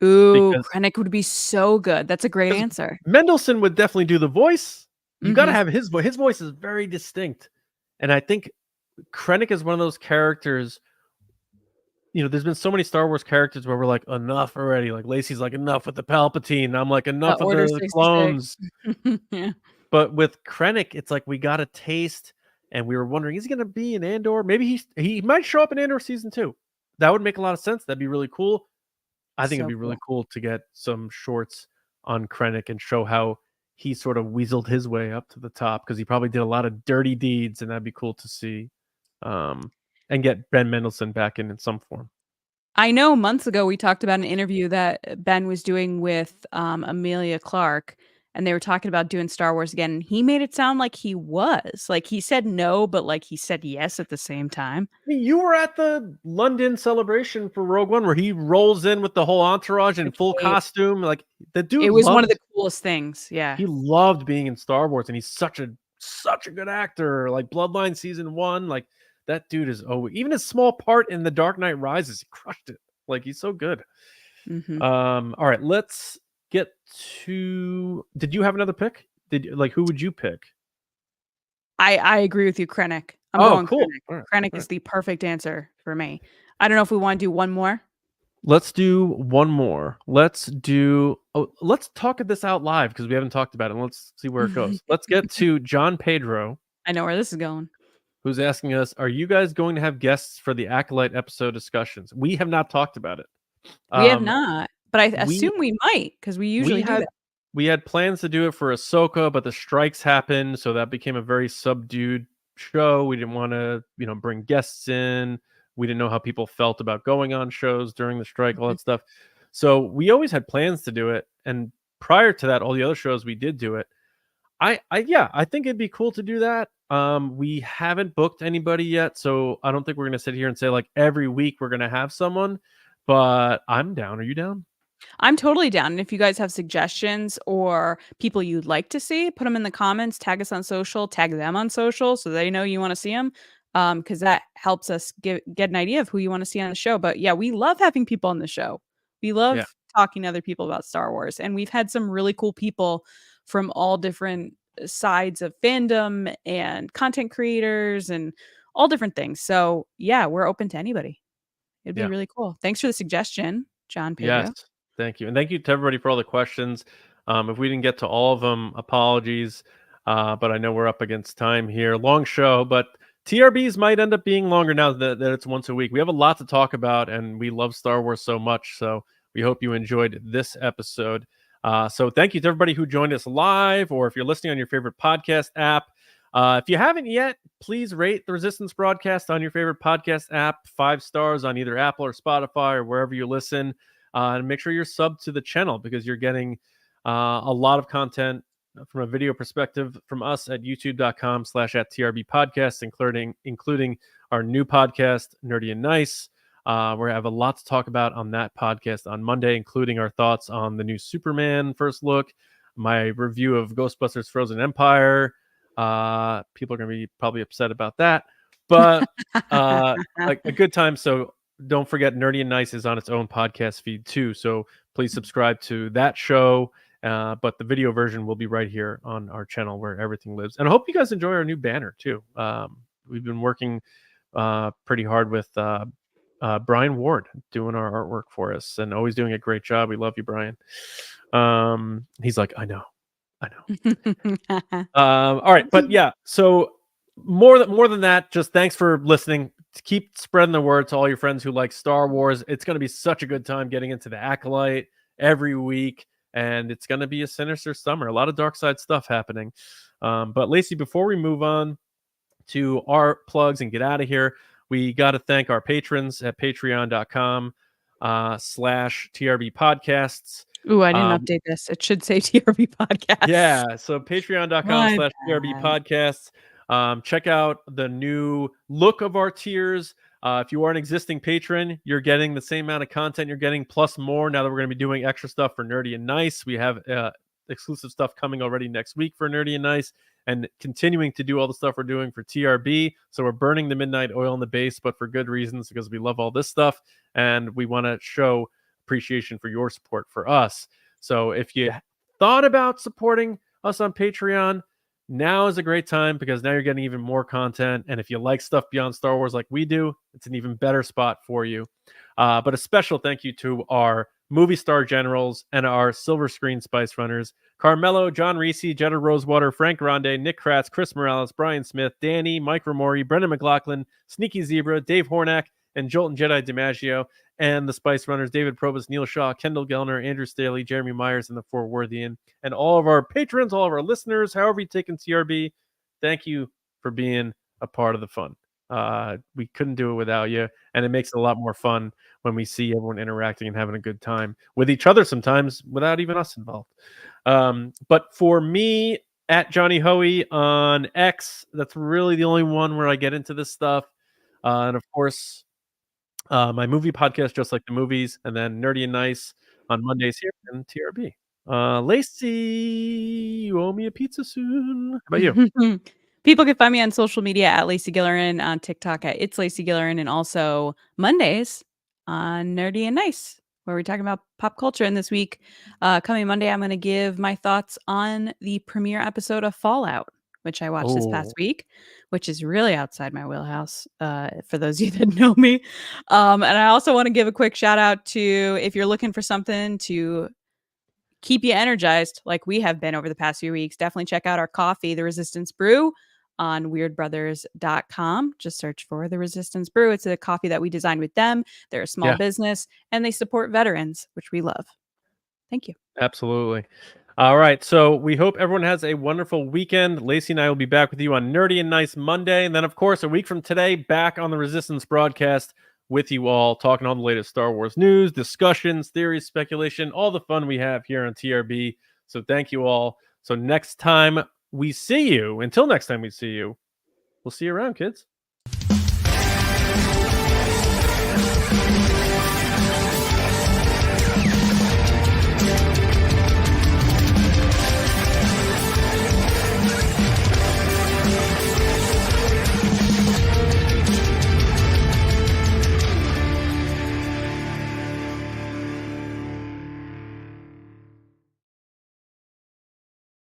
Ooh, Krennic would be so good. That's a great answer. Mendelsohn would definitely do the voice. You got to have his voice. His voice is very distinct. And I think Krennic is one of those characters. There's been so many Star Wars characters where we're like, enough already. Like Lacey's like, enough with the Palpatine. And I'm like, enough of Order the 66. clones. Yeah. But with Krennic, it's like we got a taste, and we were wondering, is he going to be in Andor? Maybe he might show up in Andor season 2. That would make a lot of sense. That'd be really cool. I think it'd be really cool to get some shorts on Krennic and show how he sort of weaseled his way up to the top, because he probably did a lot of dirty deeds, and that'd be cool to see. And get Ben Mendelsohn back in some form. I know months ago we talked about an interview that Ben was doing with Emilia Clarke, and they were talking about doing Star Wars again. And he made it sound like he was. Like he said no, but like he said yes at the same time. You were at the London celebration for Rogue One where he rolls in with the whole entourage in full costume. Like the dude, it was one of the coolest things. Yeah, he loved being in Star Wars, and he's such a good actor. Like Bloodline season 1, like. That dude is even his small part in The Dark Knight Rises, he crushed it. Like he's so good. All right, let's get to. Did you have another pick? Who would you pick? I agree with you, Krennic. I'm going cool. Krennic. Krennic is the perfect answer for me. I don't know if we want to do one more. Let's do one more. Let's talk this out live because we haven't talked about it. Let's see where it goes. Let's get to John Pedro. I know where this is going. Who's asking us, are you guys going to have guests for the Acolyte episode discussions? We have not talked about it. We have not, but I assume we might because we usually do that. We had plans to do it for Ahsoka, but the strikes happened, so that became a very subdued show. We didn't want to, bring guests in. We didn't know how people felt about going on shows during the strike, all that stuff. So we always had plans to do it, and prior to that, all the other shows we did do it. I think it'd be cool to do that. We haven't booked anybody yet, so I don't think we're going to sit here and say like every week we're going to have someone, but I'm down. Are you down? I'm totally down. And if you guys have suggestions or people you'd like to see, put them in the comments, tag us on social, tag them on social so they know you want to see them. Because that helps us get an idea of who you want to see on the show. But yeah, we love having people on the show. We love talking to other people about Star Wars. And we've had some really cool people from all different sides of fandom and content creators and all different things. So yeah, we're open to anybody. It'd be really cool. Thanks for the suggestion, John Pedro. Yes, thank you. And thank you to everybody for all the questions. If we didn't get to all of them, apologies. But I know we're up against time here. Long show, but TRBs might end up being longer now that it's once a week. We have a lot to talk about, and we love Star Wars so much. So we hope you enjoyed this episode. So thank you to everybody who joined us live, or if you're listening on your favorite podcast app. If you haven't yet, please rate the Resistance broadcast on your favorite podcast app, 5 stars on either Apple or Spotify or wherever you listen. And make sure you're subbed to the channel because you're getting a lot of content from a video perspective from us at youtube.com/@TRB podcast, including our new podcast, Nerdy and Nice. Where I have a lot to talk about on that podcast on Monday, including our thoughts on the new Superman first look, my review of Ghostbusters Frozen Empire. People are going to be probably upset about that, but like a good time. So don't forget, Nerdy and Nice is on its own podcast feed too. So please subscribe to that show. But the video version will be right here on our channel where everything lives. And I hope you guys enjoy our new banner too. We've been working pretty hard with Brian Ward doing our artwork for us and always doing a great job. We love you, Brian. He's like, I know. All right, but yeah, so more than that, just thanks for listening. Keep spreading the word to all your friends who like Star Wars. It's going to be such a good time getting into the Acolyte every week, and it's going to be a sinister summer. A lot of dark side stuff happening. But Lacey, before we move on to our plugs and get out of here, we got to thank our patrons at patreon.com/TRB podcasts. Ooh, I didn't update this. It should say TRB podcast. Yeah, so patreon.com/TRB podcasts. Check out the new look of our tiers. If you are an existing patron, you're getting the same amount of content you're getting plus more. Now that we're going to be doing extra stuff for Nerdy and Nice, we have exclusive stuff coming already next week for Nerdy and Nice, and continuing to do all the stuff we're doing for TRB. So we're burning the midnight oil in the base, but for good reasons, because we love all this stuff and we want to show appreciation for your support for us. So if you thought about supporting us on Patreon, now is a great time because now you're getting even more content. And if you like stuff beyond Star Wars like we do, it's an even better spot for you. But a special thank you to our movie star generals and our silver screen spice runners: Carmelo, John Reese, Jetta Rosewater, Frank Grande, Nick Kratz, Chris Morales, Brian Smith, Danny, Mike Ramori, Brendan McLaughlin, Sneaky Zebra, Dave Hornack, and Jolton Jedi DiMaggio. And the Spice Runners: David Probus, Neil Shaw, Kendall Gellner, Andrew Staley, Jeremy Myers, and the Fort Worthian. And all of our patrons, all of our listeners, however you take in TRB, thank you for being a part of the fun. We couldn't do it without you. And it makes it a lot more fun when we see everyone interacting and having a good time with each other sometimes without even us involved. But for me, at Johnny Hoey on X, that's really the only one where I get into this stuff. And of course, my movie podcast, Just Like the Movies, and then Nerdy and Nice on Mondays here in TRB. Lacey, you owe me a pizza soon. How about you? People can find me on social media at Lacey Gillerin, on TikTok at It's Lacey Gillerin, and also Mondays on Nerdy and Nice, where we're talking about pop culture. And this week, coming Monday, I'm going to give my thoughts on the premiere episode of Fallout, which I watched this past week, which is really outside my wheelhouse, for those of you that know me. And I also want to give a quick shout out to, if you're looking for something to keep you energized like we have been over the past few weeks, definitely check out our coffee, The Resistance Brew, on weirdbrothers.com. Just search for The Resistance Brew. It's a coffee that we designed with them. They're a small business and they support veterans, which we love. Thank you. Absolutely. All right. So we hope everyone has a wonderful weekend. Lacey and I will be back with you on Nerdy and Nice Monday. And then, of course, a week from today, back on the Resistance broadcast with you all, talking all the latest Star Wars news, discussions, theories, speculation, all the fun we have here on TRB. So thank you all. So next time we see you, until next time we see you, we'll see you around, kids.